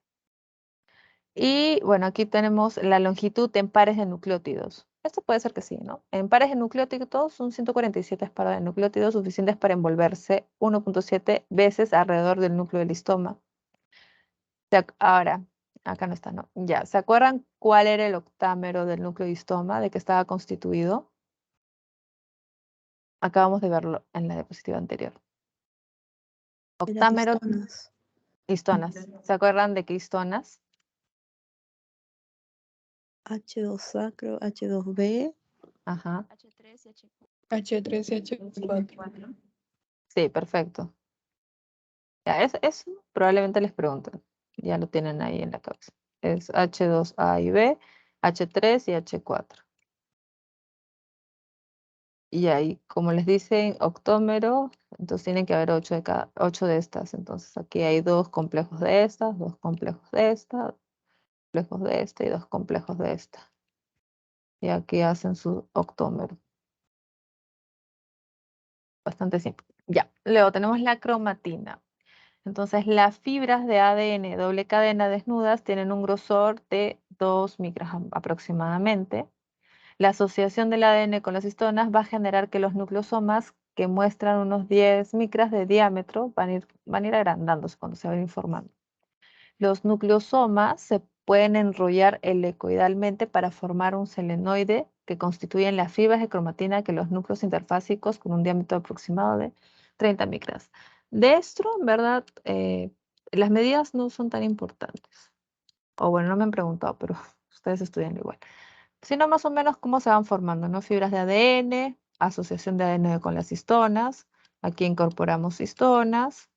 Y bueno, aquí tenemos la longitud en pares de nucleótidos. Esto puede ser que sí, ¿no? En pares de nucleótidos, un 147 pares de nucleótidos suficientes para envolverse 1.7 veces alrededor del núcleo del histoma. Ahora, acá no está, ¿no? Ya, ¿se acuerdan cuál era el octámero del núcleo de histoma, de que estaba constituido? Acabamos de verlo en la diapositiva anterior. De las Octámero, histonas. histonas. ¿Se acuerdan de qué histonas? H2A, creo, H2B. Ajá. H3 y H4. H3 y H4. Sí, perfecto. Ya, eso probablemente les pregunten. Ya lo tienen ahí en la cabeza. Es H2A y B, H3 y H4. Y ahí, como les dicen, octómero, entonces tienen que haber 8 de estas. Entonces aquí hay 2 complejos de estas, 2 complejos de esta, complejos de esta y 2 complejos de esta. Y aquí hacen su octómero. Bastante simple. Ya, luego tenemos la cromatina. Entonces, las fibras de ADN doble cadena desnudas tienen un grosor de 2 micras aproximadamente. La asociación del ADN con las histonas va a generar que los nucleosomas que muestran unos 10 micras de diámetro van a ir agrandándose cuando se van informando. Los nucleosomas se pueden enrollar helicoidalmente para formar un selenoide que constituyen las fibras de cromatina que los núcleos interfásicos con un diámetro aproximado de 30 micras. De esto, en verdad, las medidas no son tan importantes. O bueno, no me han preguntado, pero ustedes estudian igual. Sino más o menos cómo se van formando, ¿no? Fibras de ADN, asociación de ADN con las histonas. Aquí incorporamos histonas.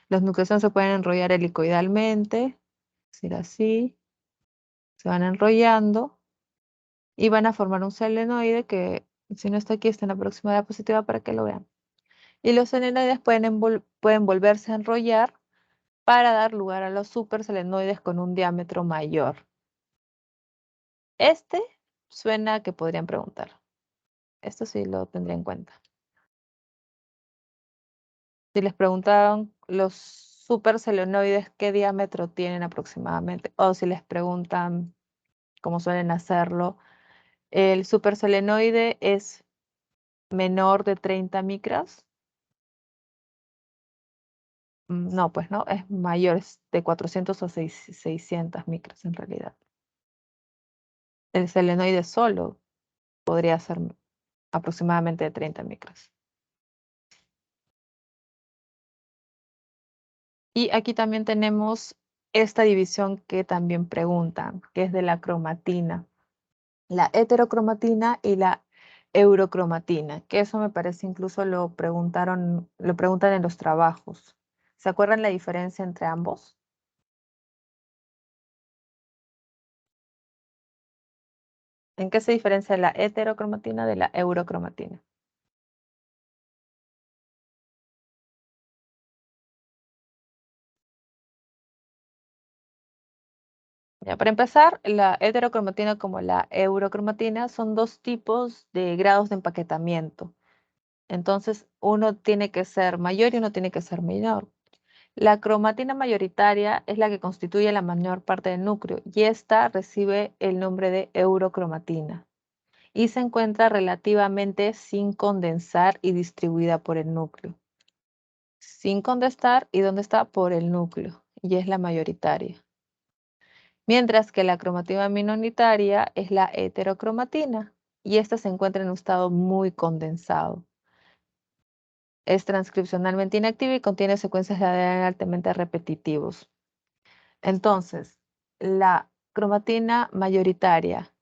Los nucleosomas se pueden enrollar helicoidalmente, es decir, así. Se van enrollando y van a formar un selenoide que, si no está aquí, está en la próxima diapositiva para que lo vean. Y los selenoides pueden volverse a enrollar para dar lugar a los superselenoides con un diámetro mayor. Este suena que podrían preguntar. Esto sí lo tendría en cuenta. Si les preguntaban los superselenoides qué diámetro tienen aproximadamente, o si les preguntan, como suelen hacerlo, el superselenoide es menor de 30 micras. No, pues no, es mayor, es de 400 a 600 micras en realidad. El selenoide solo podría ser aproximadamente de 30 micras. Y aquí también tenemos esta división que también preguntan, que es de la cromatina. La heterocromatina y la eurocromatina, que eso me parece incluso lo preguntan en los trabajos. ¿Se acuerdan la diferencia entre ambos? ¿En qué se diferencia la heterocromatina de la eurocromatina? Ya, para empezar, la heterocromatina como la eurocromatina son 2 tipos de grados de empaquetamiento. Entonces, uno tiene que ser mayor y uno tiene que ser menor. La cromatina mayoritaria es la que constituye la mayor parte del núcleo y esta recibe el nombre de eurocromatina y se encuentra relativamente sin condensar y distribuida por el núcleo. Sin condensar y ¿dónde está? Por el núcleo y es la mayoritaria. Mientras que la cromatina minoritaria es la heterocromatina y esta se encuentra en un estado muy condensado. Es transcripcionalmente inactiva y contiene secuencias de ADN altamente repetitivos. Entonces, la cromatina mayoritaria,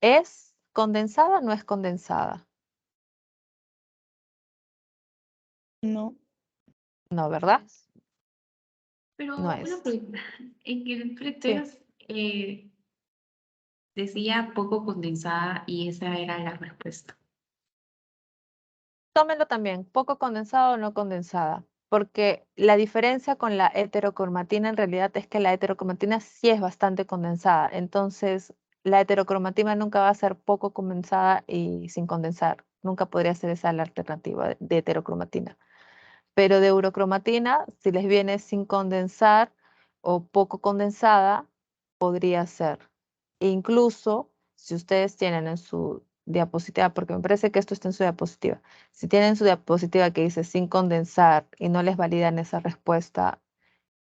¿es condensada o no es condensada? No. No, ¿verdad? Pero No una es. pregunta, en el Sí. pretest decía poco condensada y esa era la respuesta. Tómenlo también, poco condensada o no condensada, porque la diferencia con la heterocromatina en realidad es que la heterocromatina sí es bastante condensada, entonces la heterocromatina nunca va a ser poco condensada y sin condensar, nunca podría ser esa la alternativa de heterocromatina. Pero de eurocromatina, si les viene sin condensar o poco condensada, podría ser. E incluso si ustedes tienen en su diapositiva, porque me parece que esto está en su diapositiva, si tienen su diapositiva que dice sin condensar y no les validan esa respuesta,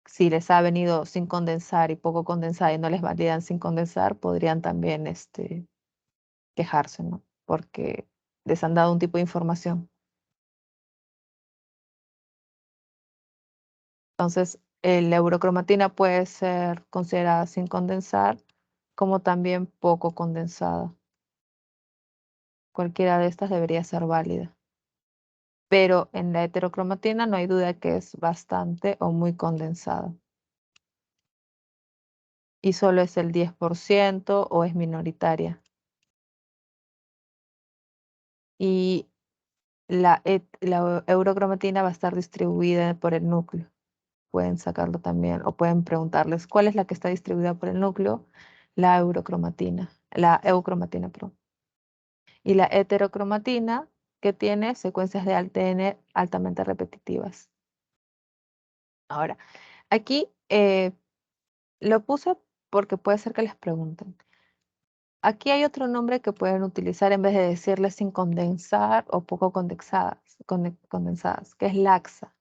si les ha venido sin condensar y poco condensar y no les validan sin condensar, podrían también quejarse, ¿no? Porque les han dado un tipo de información. Entonces, la eurocromatina puede ser considerada sin condensar como también poco condensada. Cualquiera de estas debería ser válida. Pero en la heterocromatina no hay duda que es bastante o muy condensada. Y solo es el 10% o es minoritaria. Y la eurocromatina va a estar distribuida por el núcleo. Pueden sacarlo también o pueden preguntarles cuál es la que está distribuida por el núcleo. La eucromatina, perdón. Y la heterocromatina, que tiene secuencias de ALTN altamente repetitivas. Ahora, aquí lo puse porque puede ser que les pregunten. Aquí hay otro nombre que pueden utilizar en vez de decirles sin condensar o poco condensadas, que es laxa.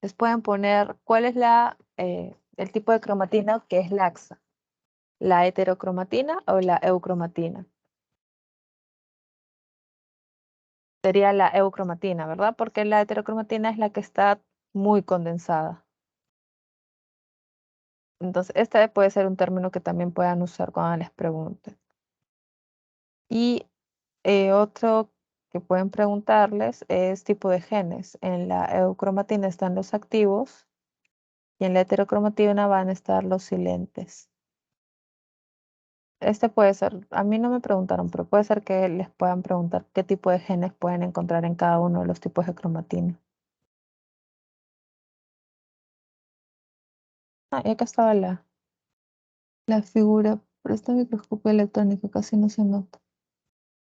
Les pueden poner cuál es el tipo de cromatina que es laxa. ¿La heterocromatina o la eucromatina? Sería la eucromatina, ¿verdad? Porque la heterocromatina es la que está muy condensada. Entonces, este puede ser un término que también puedan usar cuando les pregunten. Y otro que pueden preguntarles es tipo de genes. En la eucromatina están los activos y en la heterocromatina van a estar los silentes. Este puede ser, a mí no me preguntaron, pero puede ser que les puedan preguntar qué tipo de genes pueden encontrar en cada uno de los tipos de cromatina. Ah, y acá estaba la figura, pero este microscopio electrónico casi no se nota.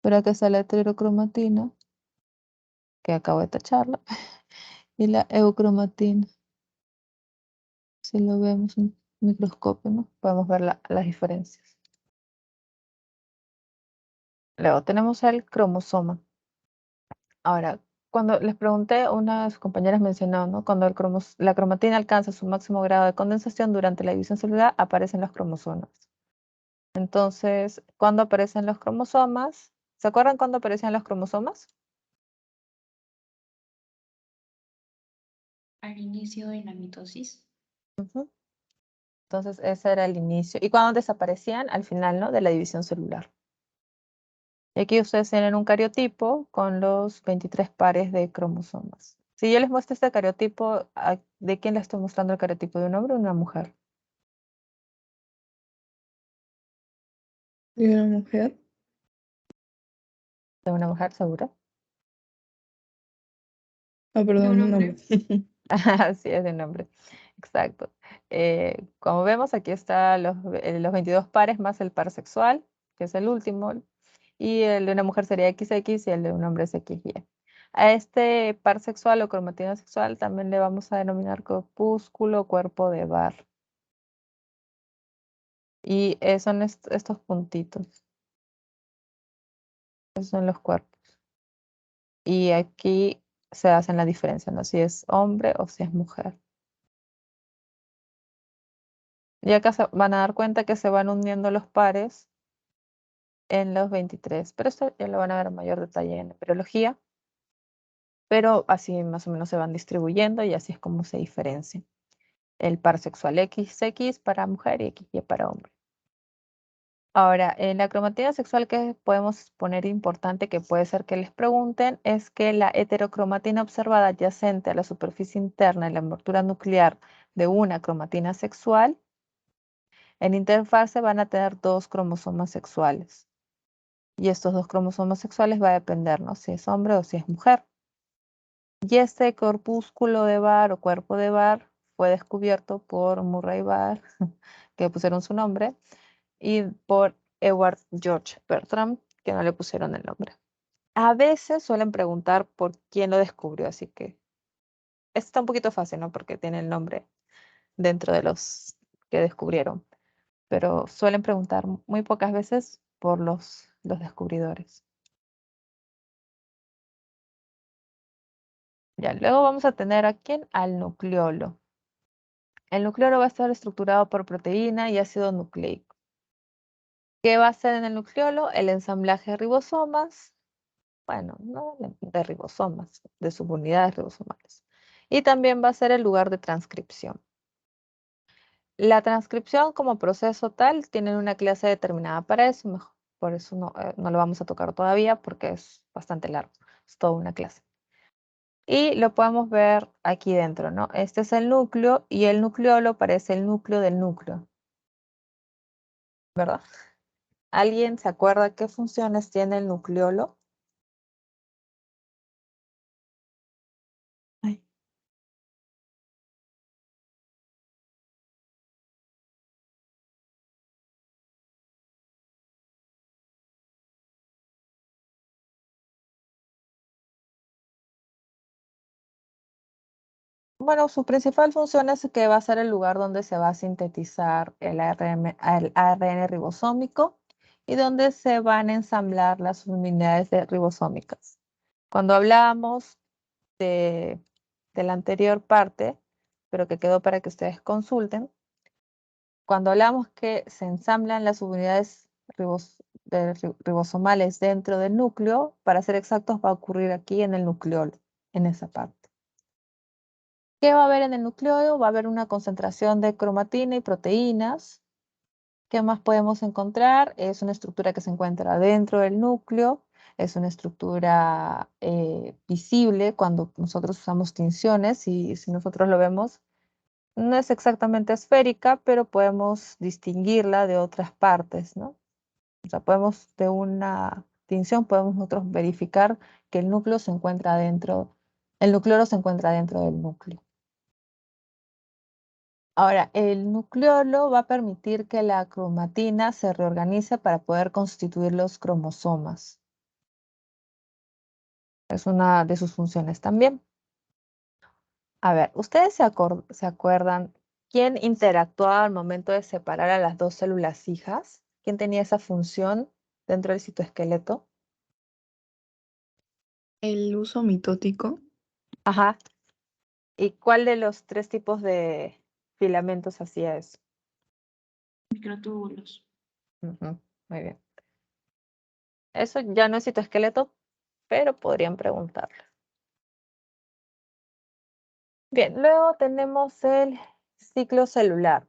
Pero acá está la heterocromatina, que acabo de tacharla, y la eucromatina. Si lo vemos en microscopio, ¿no? Podemos ver las diferencias. Luego tenemos el cromosoma. Ahora, cuando les pregunté, una de sus compañeras mencionó, ¿no? Cuando la cromatina alcanza su máximo grado de condensación durante la división celular, aparecen los cromosomas. Entonces, ¿cuándo aparecen los cromosomas? ¿Se acuerdan cuándo aparecían los cromosomas? Al inicio de la mitosis. Ujú. Entonces, ese era el inicio. ¿Y cuándo desaparecían? Al final, ¿no? De la división celular. Y aquí ustedes tienen un cariotipo con los 23 pares de cromosomas. Si yo les muestro este cariotipo, ¿de quién les estoy mostrando el cariotipo? ¿De un hombre o de una mujer? ¿Y una mujer? ¿De una mujer, seguro? Ah, perdón, un un hombre. hombre. Así es de nombre. Exacto. Como vemos, aquí están los 22 pares más el par sexual, que es el último. Y el de una mujer sería XX y el de un hombre es XY. A este par sexual o cromatina sexual también le vamos a denominar corpúsculo cuerpo de Barr. Y son estos puntitos. Esos son los cuerpos. Y aquí se hacen la diferencia, ¿no? Si es hombre o si es mujer. Y acá se van a dar cuenta que se van uniendo los pares en los 23. Pero esto ya lo van a ver en mayor detalle en embriología. Pero así más o menos se van distribuyendo y así es como se diferencian. El par sexual XX para mujer y XY para hombre. Ahora, en la cromatina sexual que podemos poner importante, que puede ser que les pregunten, es que la heterocromatina observada adyacente a la superficie interna de la envoltura nuclear de una cromatina sexual, en interfase van a tener dos cromosomas sexuales. Y estos dos cromosomas sexuales va a depender, ¿no? Si es hombre o si es mujer. Y este corpúsculo de Barr o cuerpo de Barr fue descubierto por Murray Barr, que pusieron su nombre, y por Edward George Bertram, que no le pusieron el nombre. A veces suelen preguntar por quién lo descubrió, así que esto está un poquito fácil, ¿no? Porque tiene el nombre dentro de los que descubrieron. Pero suelen preguntar muy pocas veces por los descubridores. Ya, luego vamos a tener a quién, al nucleolo. El nucleolo va a estar estructurado por proteína y ácido nucleico. ¿Qué va a hacer en el nucleolo? El ensamblaje de ribosomas, bueno, no de ribosomas, de subunidades ribosomales. Y también va a ser el lugar de transcripción. La transcripción como proceso tal tiene una clase determinada para eso, por eso no lo vamos a tocar todavía porque es bastante largo, es toda una clase. Y lo podemos ver aquí dentro, ¿no? Este es el núcleo y el nucleolo parece el núcleo del núcleo, ¿verdad? ¿Alguien se acuerda qué funciones tiene el nucleolo? Ay, Bueno, su principal función es que va a ser el lugar donde se va a sintetizar el ARN ribosómico y donde se van a ensamblar las unidades ribosómicas. Cuando hablamos de la anterior parte, pero que quedó para que ustedes consulten, cuando hablamos que se ensamblan las unidades ribosomales dentro del núcleo, para ser exactos, va a ocurrir aquí en el nucleolo, en esa parte. ¿Qué va a haber en el nucleolo? Va a haber una concentración de cromatina y proteínas. ¿Qué más podemos encontrar? Es una estructura que se encuentra dentro del núcleo. Es una estructura visible cuando nosotros usamos tinciones y si nosotros lo vemos, no es exactamente esférica, pero podemos distinguirla de otras partes, ¿no? O sea, de una tinción podemos nosotros verificar que el núcleo se encuentra dentro, el nucleolo se encuentra dentro del núcleo. Ahora, el nucleolo va a permitir que la cromatina se reorganice para poder constituir los cromosomas. Es una de sus funciones también. A ver, ¿ustedes se acuerdan quién interactuaba al momento de separar a las dos células hijas? ¿Quién tenía esa función dentro del citoesqueleto? El uso mitótico. Ajá. ¿Y cuál de los tres tipos de filamentos hacía eso? Microtúbulos. Ujú, muy bien. Eso ya no es citoesqueleto, pero podrían preguntarle. Bien, luego tenemos el ciclo celular,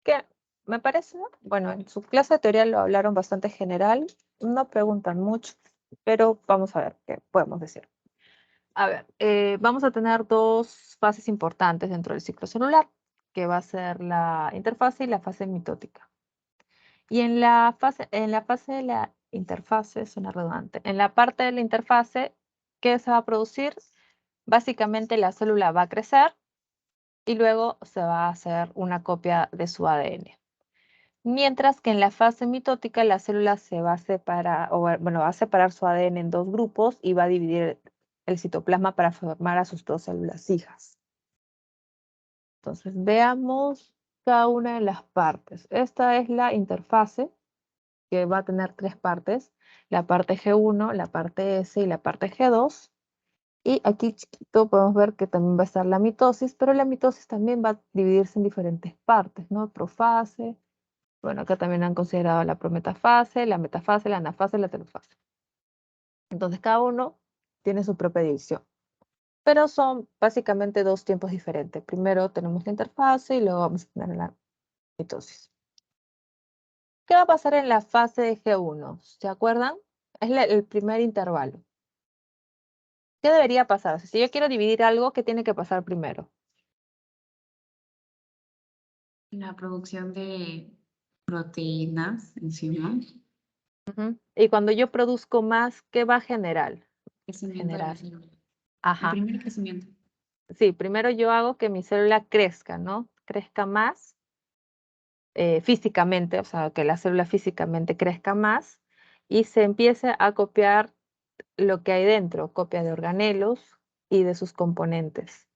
que me parece, ¿no? Bueno, en su clase de teoría lo hablaron bastante general, no preguntan mucho, pero vamos a ver qué podemos decir. A ver, vamos a tener dos fases importantes dentro del ciclo celular, que va a ser la interfase y la fase mitótica. Y en la fase de la interfase, suena redundante, en la parte de la interfase, ¿qué se va a producir? Básicamente la célula va a crecer y luego se va a hacer una copia de su ADN. Mientras que en la fase mitótica la célula se va a separar, o bueno, va a separar su ADN en dos grupos y va a dividir el citoplasma para formar a sus dos células hijas. Entonces veamos cada una de las partes. Esta es la interfase que va a tener tres partes, la parte G1, la parte S y la parte G2. Y aquí chiquito podemos ver que también va a estar la mitosis, pero la mitosis también va a dividirse en diferentes partes, ¿no? Profase, bueno, acá también han considerado la prometafase, la metafase, la anafase y la telofase. Entonces cada uno tiene su propia división, pero son básicamente dos tiempos diferentes. Primero tenemos la interfase y luego vamos a tener la mitosis. ¿Qué va a pasar en la fase de G1? ¿Se acuerdan? Es el primer intervalo. ¿Qué debería pasar? Si yo quiero dividir algo, ¿qué tiene que pasar primero? La producción de proteínas, enzimas, Ujú. Y cuando yo produzco más, ¿qué va a generar? crecimiento de la célula. El Ajá. primer crecimiento. Sí, primero yo hago que mi célula crezca, ¿no? Crezca más físicamente, o sea, que la célula físicamente crezca más y se empiece a copiar lo que hay dentro, copia de organelos y de sus componentes.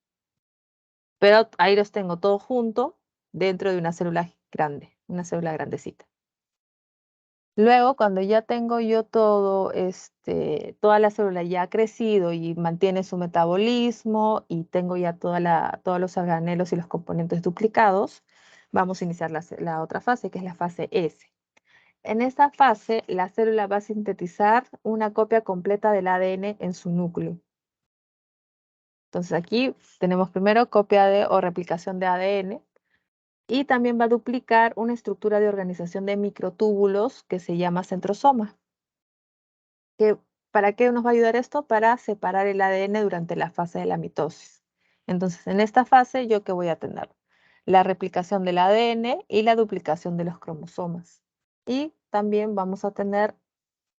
Pero ahí los tengo todos juntos dentro de una célula grande, una célula grandecita. Luego, cuando ya tengo yo todo, toda la célula ya ha crecido y mantiene su metabolismo y tengo ya todos los organelos y los componentes duplicados, vamos a iniciar la otra fase, que es la fase S. En esta fase, la célula va a sintetizar una copia completa del ADN en su núcleo. Entonces aquí tenemos primero copia o replicación de ADN y también va a duplicar una estructura de organización de microtúbulos que se llama centrosoma. ¿Para qué nos va a ayudar esto? Para separar el ADN durante la fase de la mitosis. Entonces, en esta fase, ¿yo qué voy a tener? La replicación del ADN y la duplicación de los cromosomas. Y también vamos a tener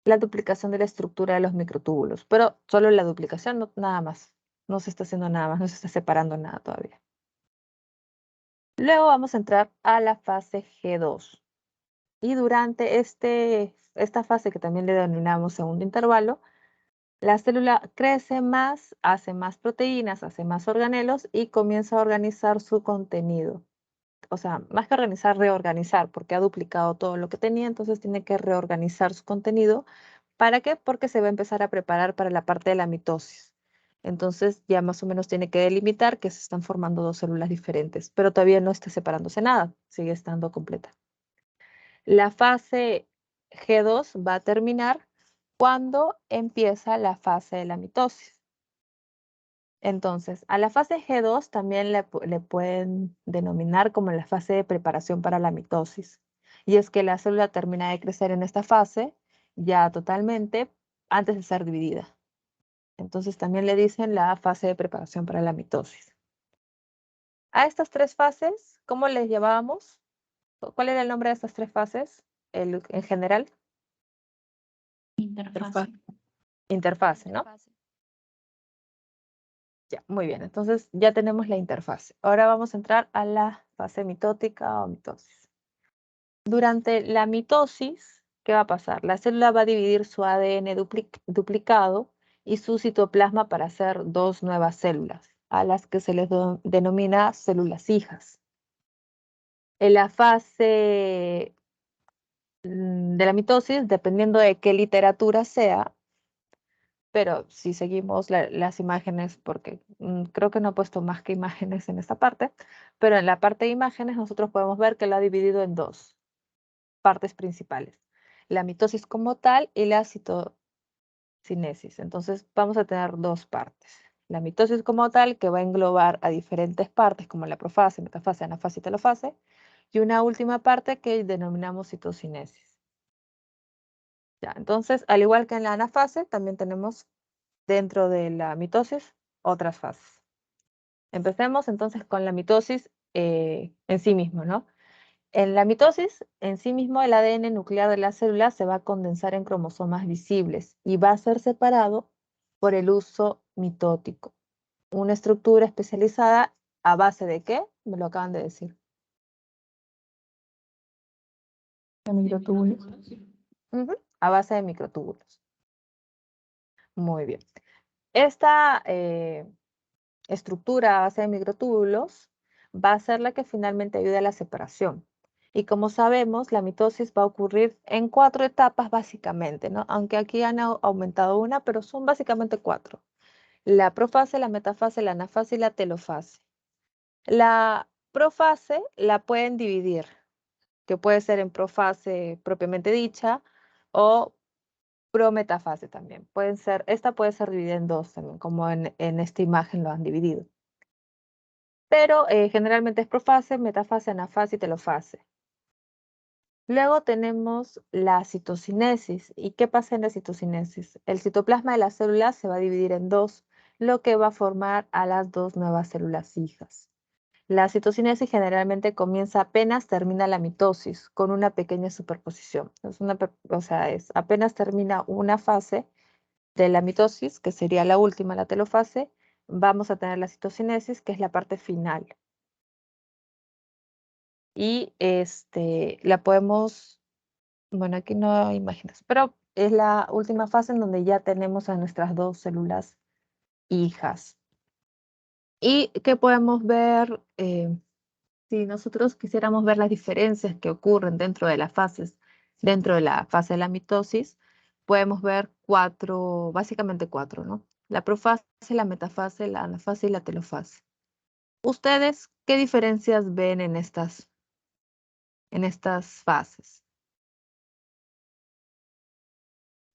la duplicación de la estructura de los microtúbulos, pero solo la duplicación, no, nada más. No se está haciendo nada más, no se está separando nada todavía. Luego vamos a entrar a la fase G2. Y durante esta fase, que también le denominamos segundo intervalo, la célula crece más, hace más proteínas, hace más organelos y comienza a organizar su contenido. O sea, más que organizar, reorganizar, porque ha duplicado todo lo que tenía, entonces tiene que reorganizar su contenido. ¿Para qué? Porque se va a empezar a preparar para la parte de la mitosis. Entonces ya más o menos tiene que delimitar que se están formando dos células diferentes, pero todavía no está separándose nada, sigue estando completa. La fase G2 va a terminar cuando empieza la fase de la mitosis. Entonces, a la fase G2 también le pueden denominar como la fase de preparación para la mitosis. Y es que la célula termina de crecer en esta fase ya totalmente antes de ser dividida. Entonces también le dicen la fase de preparación para la mitosis. A estas tres fases, ¿cómo les llamábamos? ¿Cuál era el nombre de estas tres fases en general? Interfase. Interfase, ¿no? Ya, muy bien. Entonces ya tenemos la interfase. Ahora vamos a entrar a la fase mitótica o mitosis. Durante la mitosis, ¿qué va a pasar? La célula va a dividir su ADN duplicado y su citoplasma para hacer dos nuevas células, a las que se les denomina células hijas. En la fase de la mitosis, dependiendo de qué literatura sea, pero si seguimos las imágenes, porque creo que no he puesto más que imágenes en esta parte, pero en la parte de imágenes nosotros podemos ver que lo ha dividido en dos partes principales, la mitosis como tal y la citocinesis. Entonces vamos a tener dos partes. La mitosis como tal, que va a englobar a diferentes partes como la profase, metafase, anafase y telofase, y una última parte que denominamos citocinesis. Ya, entonces, al igual que en la anafase, también tenemos dentro de la mitosis otras fases. Empecemos entonces con la mitosis en sí mismo, ¿no? En la mitosis, en sí mismo, el ADN nuclear de la célula se va a condensar en cromosomas visibles y va a ser separado por el uso mitótico. Una estructura especializada a base de ¿qué? Me lo acaban de decir. De microtúbulos. A base de microtúbulos. Muy bien. Esta estructura a base de microtúbulos va a ser la que finalmente ayude a la separación. Y como sabemos, la mitosis va a ocurrir en 4 etapas básicamente, ¿no? Aunque aquí han aumentado una, pero son básicamente 4. La profase, la metafase, la anafase y la telofase. La profase la pueden dividir, que puede ser en profase propiamente dicha o prometafase también. Esta puede ser dividida en dos también, como en esta imagen lo han dividido. Pero generalmente es profase, metafase, anafase y telofase. Luego tenemos la citocinesis. ¿Y qué pasa en la citocinesis? El citoplasma de la célula se va a dividir en dos, lo que va a formar a las dos nuevas células hijas. La citocinesis generalmente comienza apenas termina la mitosis, con una pequeña superposición. Apenas termina una fase de la mitosis, que sería la última, la telofase, vamos a tener la citocinesis, que es la parte final. Y la podemos, bueno, aquí no hay imágenes, pero es la última fase en donde ya tenemos a nuestras dos células hijas. ¿Y qué podemos ver? Si nosotros quisiéramos ver las diferencias que ocurren dentro de las fases dentro de la fase de la mitosis, podemos ver básicamente cuatro, ¿no? La profase, la metafase, la anafase y la telofase. ¿Ustedes qué diferencias ven en estas fases?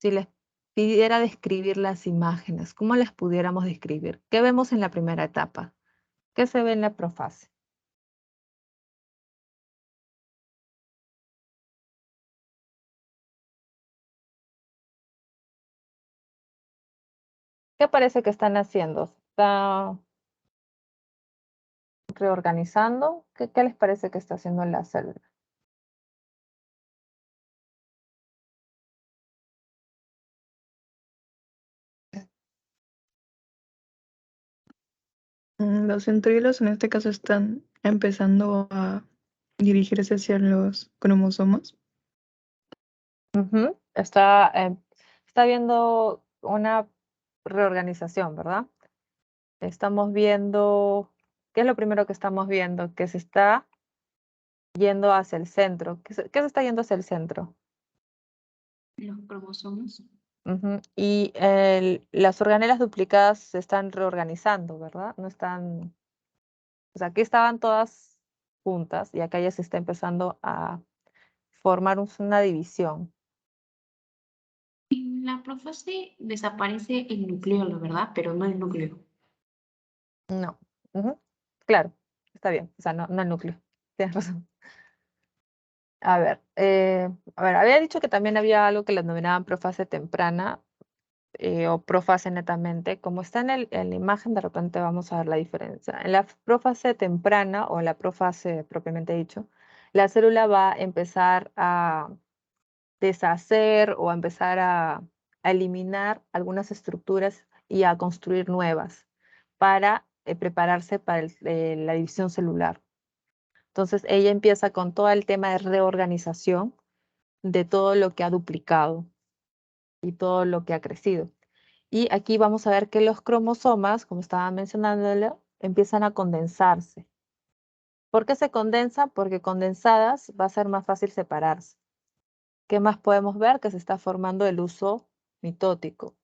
Si les pidiera describir las imágenes, ¿cómo las pudiéramos describir? ¿Qué vemos en la primera etapa? ¿Qué se ve en la profase? ¿Qué parece que están haciendo? ¿Está reorganizando? ¿Qué les parece que está haciendo la célula? Los centriolos en este caso están empezando a dirigirse hacia los cromosomas. Ujú. Está viendo una reorganización, ¿verdad? Estamos viendo, ¿qué es lo primero que estamos viendo? Que se está yendo hacia el centro. ¿Qué se está yendo hacia el centro? Los cromosomas. Ujú. Y las organelas duplicadas se están reorganizando, ¿verdad? No están, o sea, aquí estaban todas juntas y acá ya se está empezando a formar una división. En la profase desaparece el nucleolo, ¿verdad? Pero no el núcleo. No. Ujú. Claro, está bien. O sea, no el núcleo. Tienes razón. A ver, había dicho que también había algo que le denominaban profase temprana o profase netamente. Como está en la imagen, de repente vamos a ver la diferencia. En la profase temprana o en la profase propiamente dicho, la célula va a empezar a deshacer o a empezar a eliminar algunas estructuras y a construir nuevas para prepararse para la división celular. Entonces ella empieza con todo el tema de reorganización de todo lo que ha duplicado y todo lo que ha crecido. Y aquí vamos a ver que los cromosomas, como estaba mencionándole, empiezan a condensarse. ¿Por qué se condensan? Porque condensadas va a ser más fácil separarse. ¿Qué más podemos ver? Que se está formando el uso mitótico.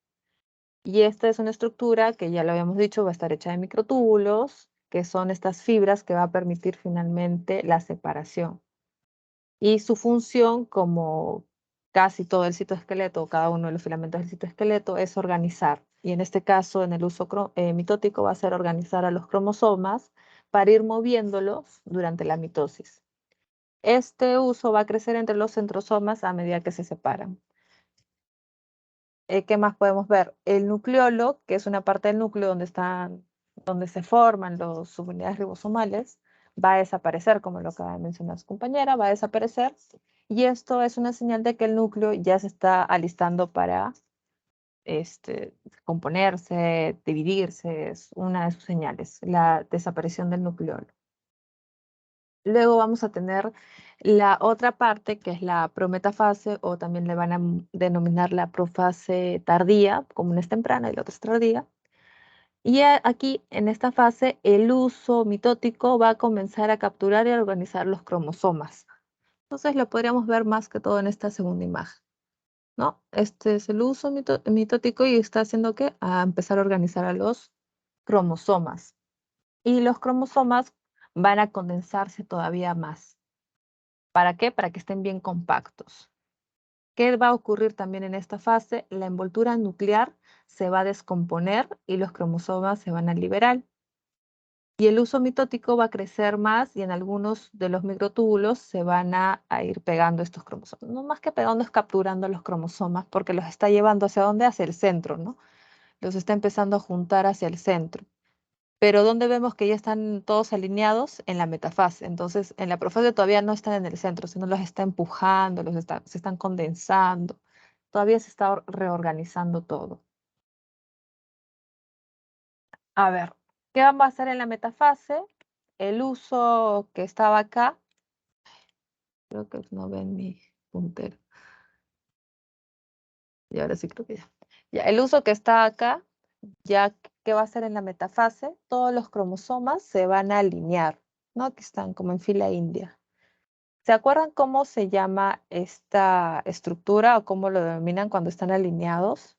Y esta es una estructura que ya lo habíamos dicho, va a estar hecha de microtúbulos, que son estas fibras que va a permitir finalmente la separación. Y su función, como casi todo el citoesqueleto, cada uno de los filamentos del citoesqueleto, es organizar. Y en este caso, en el uso mitótico, va a ser organizar a los cromosomas para ir moviéndolos durante la mitosis. Este uso va a crecer entre los centrosomas a medida que se separan. ¿Qué más podemos ver? El nucleolo, que es una parte del núcleo donde se forman las subunidades ribosomales, va a desaparecer, como lo acaba de mencionar su compañera, va a desaparecer. Y esto es una señal de que el núcleo ya se está alistando para componerse, dividirse, es una de sus señales, la desaparición del nucleolo. Luego vamos a tener la otra parte, que es la prometafase, o también le van a denominar la profase tardía, como una es temprana y la otra es tardía. Y aquí, en esta fase, el uso mitótico va a comenzar a capturar y a organizar los cromosomas. Entonces lo podríamos ver más que todo en esta segunda imagen, ¿no? Este es el uso mitótico y está haciendo que a empezar a organizar a los cromosomas. Y los cromosomas van a condensarse todavía más. ¿Para qué? Para que estén bien compactos. ¿Qué va a ocurrir también en esta fase? La envoltura nuclear se va a descomponer y los cromosomas se van a liberar. Y el uso mitótico va a crecer más y en algunos de los microtúbulos se van a ir pegando estos cromosomas. No más que pegando, es capturando los cromosomas porque los está llevando hacia dónde? Hacia el centro, ¿no? Los está empezando a juntar hacia el centro. Pero ¿dónde vemos que ya están todos alineados? En la metafase. Entonces, en la profase todavía no están en el centro, sino los está empujando, se están condensando. Todavía se está reorganizando todo. A ver, ¿qué vamos a hacer en la metafase? El uso que estaba acá, creo que no ven mi puntero. Y ahora sí creo que ya. Ya, el uso que está acá, ya que va a ser en la metafase, todos los cromosomas se van a alinear, ¿no? Que están como en fila india. ¿Se acuerdan cómo se llama esta estructura o cómo lo denominan cuando están alineados?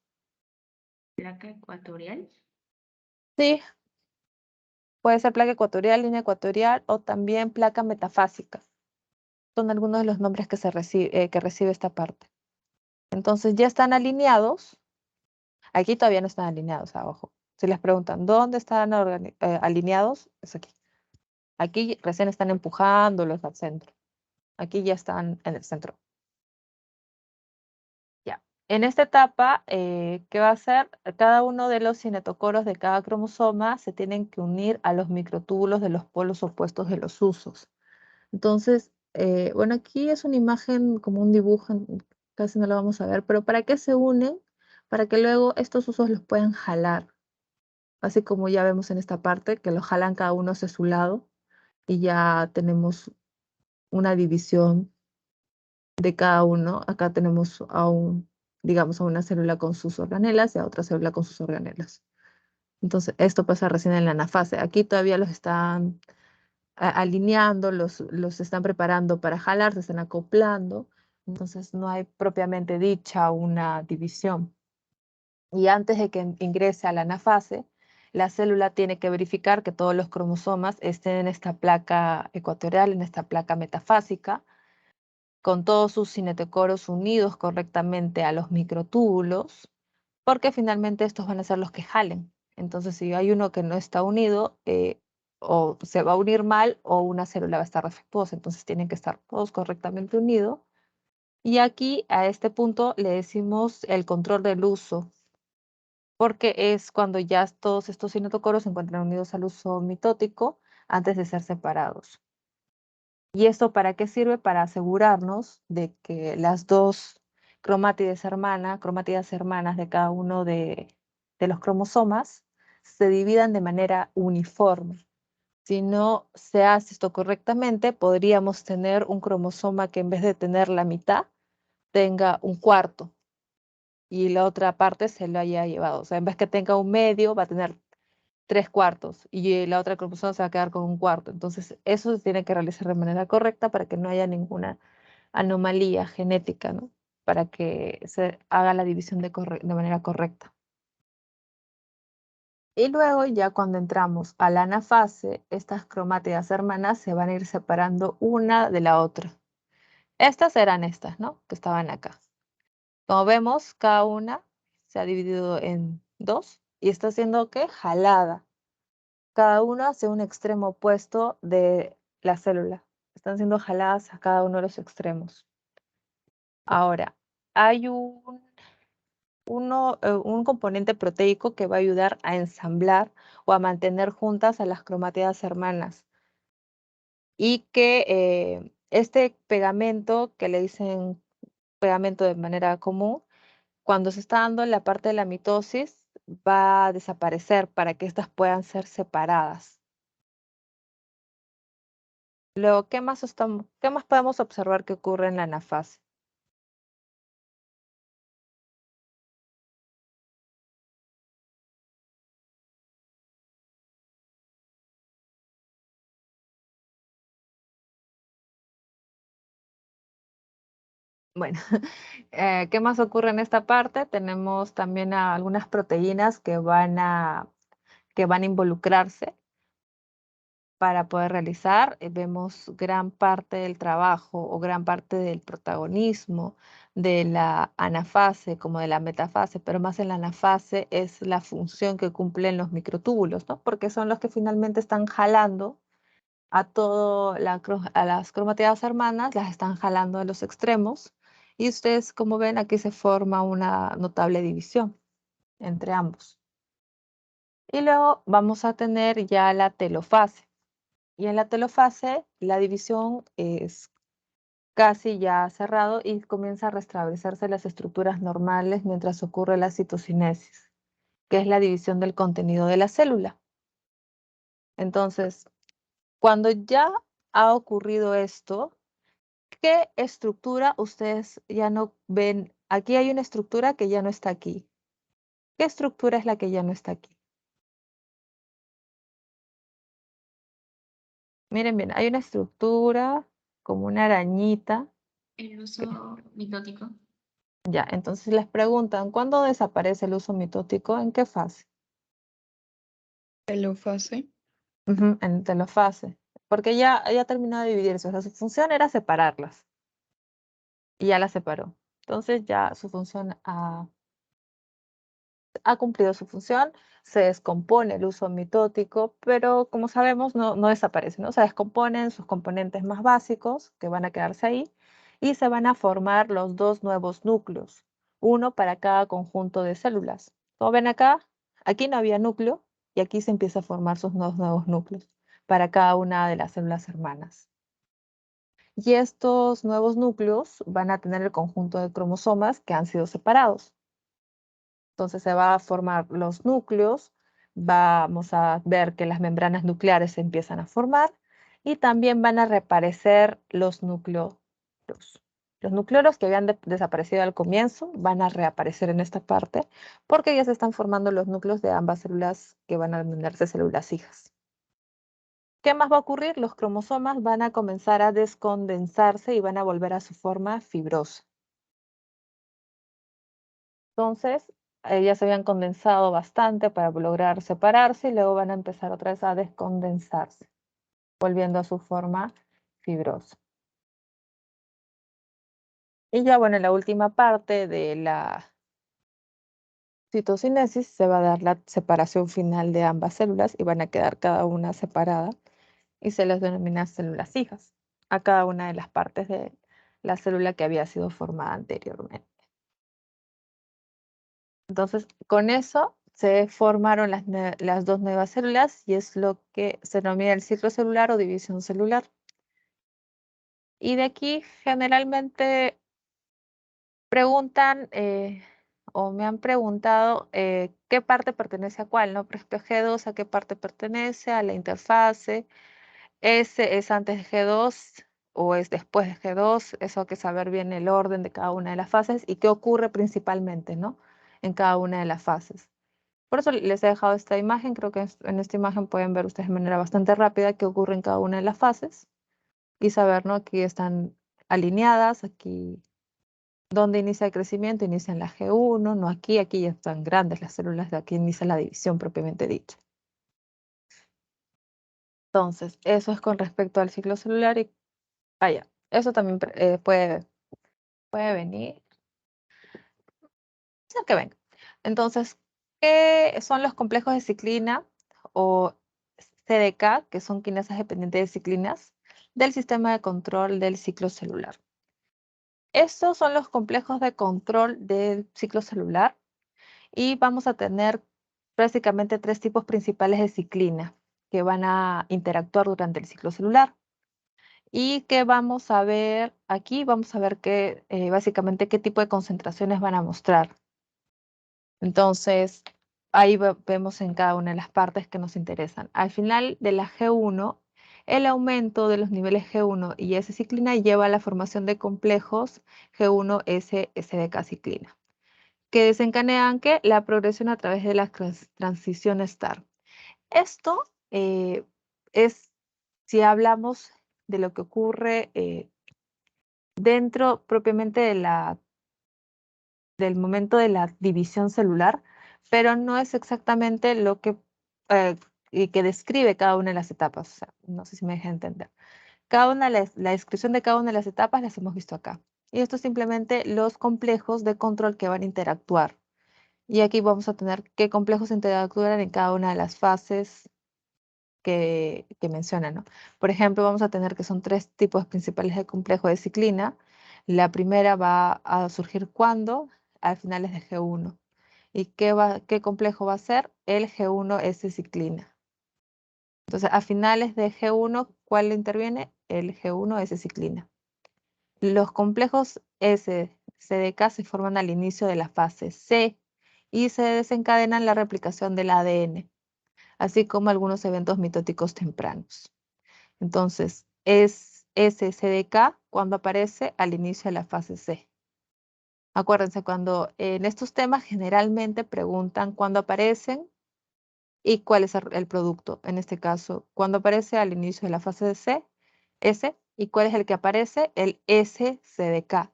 Placa ecuatorial. Sí, puede ser placa ecuatorial, línea ecuatorial o también placa metafásica. Son algunos de los nombres que que recibe esta parte. Entonces ya están alineados. Aquí todavía no están alineados, ojo. Si les preguntan, ¿dónde están alineados? Es aquí. Aquí recién están empujándolos al centro. Aquí ya están en el centro. Ya. En esta etapa, ¿qué va a hacer? Cada uno de los cinetocoros de cada cromosoma se tienen que unir a los microtúbulos de los polos opuestos de los usos. Entonces, bueno, aquí es una imagen como un dibujo, casi no lo vamos a ver, pero ¿para qué se unen? Para que luego estos usos los puedan jalar. Así como ya vemos en esta parte, que los jalan cada uno hacia su lado y ya tenemos una división de cada uno. Acá tenemos digamos, a una célula con sus organelas y a otra célula con sus organelas. Entonces, esto pasa recién en la anafase. Aquí todavía los están alineando, los están preparando para jalar, se están acoplando. Entonces, no hay propiamente dicha una división. Y antes de que ingrese a la anafase, la célula tiene que verificar que todos los cromosomas estén en esta placa ecuatorial, en esta placa metafásica, con todos sus cinetocoros unidos correctamente a los microtúbulos, porque finalmente estos van a ser los que jalen. Entonces, si hay uno que no está unido, o se va a unir mal o una célula va a estar defectuosa. Entonces, tienen que estar todos correctamente unidos. Y aquí, a este punto, le decimos el control del uso, porque es cuando ya todos estos cinetocoros se encuentran unidos al uso mitótico antes de ser separados. ¿Y esto para qué sirve? Para asegurarnos de que las dos cromátidas hermanas de cada uno de los cromosomas se dividan de manera uniforme. Si no se hace esto correctamente, podríamos tener un cromosoma que en vez de tener la mitad, tenga un cuarto y la otra parte se lo haya llevado. O sea, en vez que tenga un medio, va a tener 3/4 y la otra cromosoma se va a quedar con un cuarto. Entonces, eso se tiene que realizar de manera correcta para que no haya ninguna anomalía genética, ¿no? Para que se haga la división de manera correcta. Y luego, ya cuando entramos a la anafase, estas cromátidas hermanas se van a ir separando una de la otra. Estas eran estas, ¿no? Que estaban acá. Como vemos, cada una se ha dividido en dos y está siendo, ¿qué? Jalada. Cada una hacia un extremo opuesto de la célula. Están siendo jaladas a cada uno de los extremos. Ahora, hay un componente proteico que va a ayudar a ensamblar o a mantener juntas a las cromátidas hermanas. Y que este pegamento, que le dicen pegamento de manera común, cuando se está dando la parte de la mitosis, va a desaparecer para que éstas puedan ser separadas. Luego, ¿qué más podemos observar que ocurre en la anafase? Bueno, ¿qué más ocurre en esta parte? Tenemos también algunas proteínas que van a involucrarse para poder realizar. Vemos gran parte del trabajo o gran parte del protagonismo de la anafase como de la metafase, pero más en la anafase es la función que cumplen los microtúbulos, ¿no? Porque son los que finalmente están jalando a las cromátidas hermanas, las están jalando a los extremos. Y ustedes, como ven, aquí se forma una notable división entre ambos. Y luego vamos a tener ya la telofase. Y en la telofase, la división es casi ya cerrado y comienza a restablecerse las estructuras normales mientras ocurre la citocinesis, que es la división del contenido de la célula. Entonces, cuando ya ha ocurrido esto, ¿qué estructura ustedes ya no ven? Aquí hay una estructura que ya no está aquí. ¿Qué estructura es la que ya no está aquí? Miren bien, hay una estructura como una arañita. El uso mitótico. Ya, entonces les preguntan, ¿cuándo desaparece el uso mitótico? ¿En qué fase? Telofase. En telofase. Porque ya terminó de dividirse. O sea, su función era separarlas. Y ya las separó. Entonces ya su función ha cumplido su función, se descompone el uso mitótico, pero como sabemos no desaparece, ¿no? Se descomponen sus componentes más básicos que van a quedarse ahí y se van a formar los dos nuevos núcleos, uno para cada conjunto de células. Como ven acá, aquí no había núcleo y aquí se empieza a formar sus dos nuevos núcleos para cada una de las células hermanas. Y estos nuevos núcleos van a tener el conjunto de cromosomas que han sido separados. Entonces se va a formar los núcleos, vamos a ver que las membranas nucleares se empiezan a formar y también van a reaparecer los núcleos. Los nucleolos que habían desaparecido al comienzo van a reaparecer en esta parte porque ya se están formando los núcleos de ambas células que van a denominarse células hijas. ¿Qué más va a ocurrir? Los cromosomas van a comenzar a descondensarse y van a volver a su forma fibrosa. Entonces, ya se habían condensado bastante para lograr separarse y luego van a empezar otra vez a descondensarse, volviendo a su forma fibrosa. Y ya, bueno, en la última parte de la citocinesis se va a dar la separación final de ambas células y van a quedar cada una separada y se les denomina células hijas a cada una de las partes de la célula que había sido formada anteriormente. Entonces, con eso se formaron las dos nuevas células y es lo que se denomina el ciclo celular o división celular. Y de aquí generalmente preguntan o me han preguntado qué parte pertenece a cuál, ¿no? Por ejemplo, G2 a qué parte pertenece, a la interfase, S es antes de G2 o es después de G2, eso hay que saber bien el orden de cada una de las fases y qué ocurre principalmente, ¿no? En cada una de las fases. Por eso les he dejado esta imagen, creo que en esta imagen pueden ver ustedes de manera bastante rápida qué ocurre en cada una de las fases y saber, ¿no? Aquí están alineadas, aquí donde inicia el crecimiento, inicia en la G1, no aquí ya están grandes las células, de aquí inicia la división propiamente dicha. Entonces, eso es con respecto al ciclo celular y vaya, eso también puede venir, sí, que venga. Entonces, ¿qué son los complejos de ciclina o CDK, que son quinesas dependientes de ciclinas, del sistema de control del ciclo celular? Estos son los complejos de control del ciclo celular y vamos a tener básicamente tres tipos principales de ciclina que van a interactuar durante el ciclo celular. Y que vamos a ver aquí, vamos a ver básicamente qué tipo de concentraciones van a mostrar. Entonces, ahí vemos en cada una de las partes que nos interesan. Al final de la G1, el aumento de los niveles G1 y S-ciclina lleva a la formación de complejos G1-S-SDK ciclina, que desencadenan la progresión a través de las transiciones TAR. Esto es, si hablamos de lo que ocurre dentro propiamente del momento de la división celular, pero no es exactamente lo que, y que describe cada una de las etapas. O sea, no sé si me deja entender. La descripción de cada una de las etapas las hemos visto acá. Y esto es simplemente los complejos de control que van a interactuar. Y aquí vamos a tener qué complejos interactúan en cada una de las fases que mencionan, ¿no? Por ejemplo, vamos a tener que son tres tipos principales de complejo de ciclina. La primera va a surgir cuando, al finales de G1. ¿Y qué complejo va a ser? El G1-S-ciclina. Entonces, a finales de G1, ¿cuál interviene? El G1-S-ciclina. Los complejos S-CDK se forman al inicio de la fase C y se desencadenan la replicación del ADN, así como algunos eventos mitóticos tempranos. Entonces, es SCDK cuando aparece al inicio de la fase C. Acuérdense, cuando en estos temas generalmente preguntan cuándo aparecen y cuál es el producto. En este caso, cuando aparece al inicio de la fase C, S, ¿Y cuál es el que aparece? El SCDK.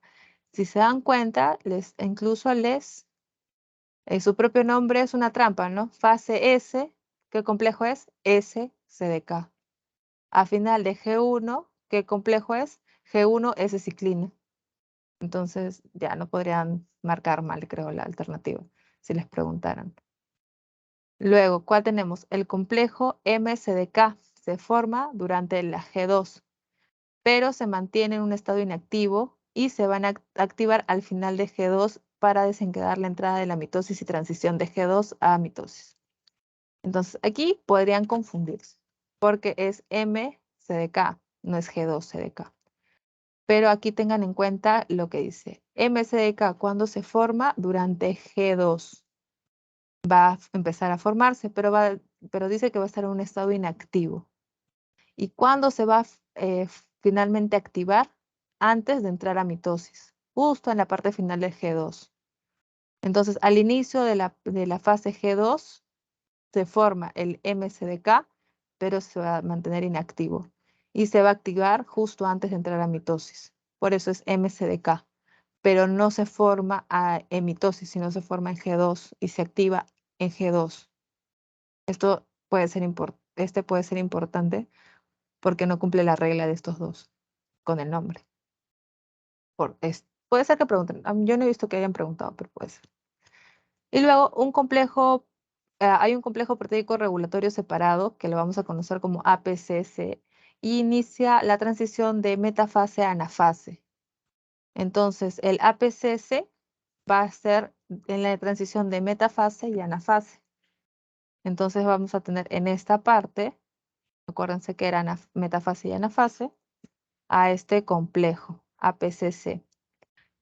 Si se dan cuenta, incluso su propio nombre es una trampa, ¿no? Fase S, ¿qué complejo es? SCDK. A final de G1, ¿qué complejo es? G1 S-ciclina. Entonces ya no podrían marcar mal, creo, la alternativa, si les preguntaran. Luego, ¿cuál tenemos? El complejo MSDK se forma durante la G2, pero se mantiene en un estado inactivo y se van a activar al final de G2 para desencadenar la entrada de la mitosis y transición de G2 a mitosis. Entonces, aquí podrían confundirse, porque es MCDK, no es G2CDK. Pero aquí tengan en cuenta lo que dice. MCDK, cuando se forma durante G2, va a empezar a formarse, pero dice que va a estar en un estado inactivo. ¿Y cuándo se va a finalmente activar? Antes de entrar a mitosis, justo en la parte final del G2. Entonces, al inicio de la fase G2, se forma el MCDK, pero se va a mantener inactivo. Y se va a activar justo antes de entrar a mitosis. Por eso es MCDK. Pero no se forma en mitosis, sino se forma en G2 y se activa en G2. Esto puede ser puede ser importante porque no cumple la regla de estos dos con el nombre. Puede ser que pregunten. Yo no he visto que hayan preguntado, pero puede ser. Y luego hay un complejo proteico regulatorio separado que lo vamos a conocer como APCC y inicia la transición de metafase a anafase. Entonces, el APCC va a ser en la transición de metafase y anafase. Entonces, vamos a tener en esta parte, acuérdense que era metafase y anafase, a este complejo, APCC,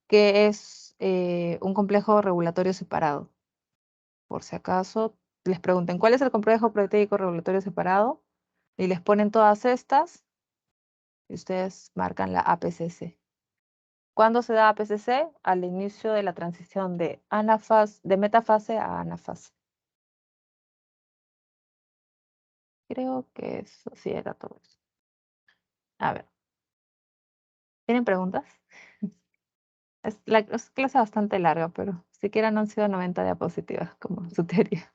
que es un complejo regulatorio separado. Por si acaso les pregunten, ¿cuál es el complejo proteico regulatorio separado? Y les ponen todas estas y ustedes marcan la APCC. ¿Cuándo se da APCC? Al inicio de la transición de metafase a anafase. Creo que eso sí era todo eso. A ver. ¿Tienen preguntas? Es clase bastante larga, pero siquiera no han sido 90 diapositivas como su teoría.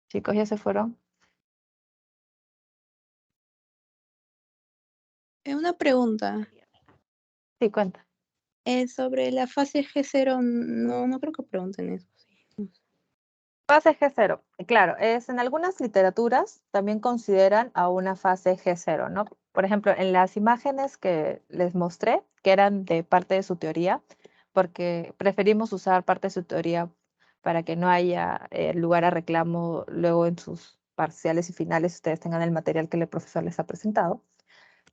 Chicos, ¿ya se fueron? Una pregunta. Sí, cuenta. Sobre la fase G0, no creo que pregunten eso. Sí. Fase G0, claro, en algunas literaturas también consideran a una fase G0, ¿no? Por ejemplo, en las imágenes que les mostré, que eran de parte de su teoría, porque preferimos usar parte de su teoría para que no haya lugar a reclamo luego en sus parciales y finales, ustedes tengan el material que el profesor les ha presentado,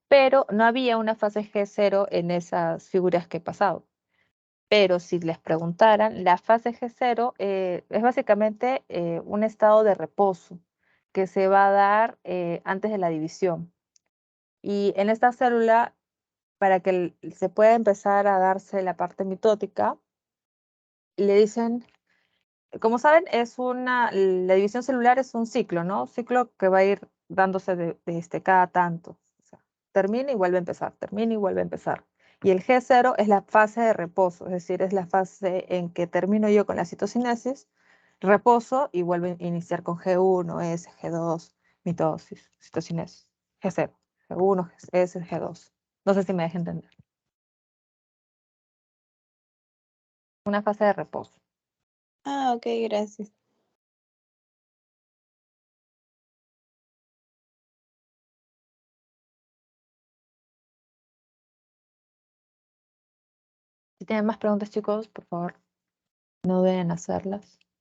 pero no había una fase G0 en esas figuras que he pasado. Pero si les preguntaran, la fase G0 es básicamente un estado de reposo que se va a dar antes de la división. Y en esta célula, para que se pueda empezar a darse la parte mitótica, le dicen, como saben, la división celular es un ciclo, ¿no? Un ciclo que va a ir dándose cada tanto. O sea, termina y vuelve a empezar, termina y vuelve a empezar. Y el G0 es la fase de reposo, es decir, es la fase en que termino yo con la citocinesis, reposo y vuelvo a iniciar con G1, S, G2, mitosis, citocinesis. G0, G1, S, G2. No sé si me deja entender. Una fase de reposo. Ah, ok, gracias. Si tienen más preguntas, chicos, por favor, no deben hacerlas.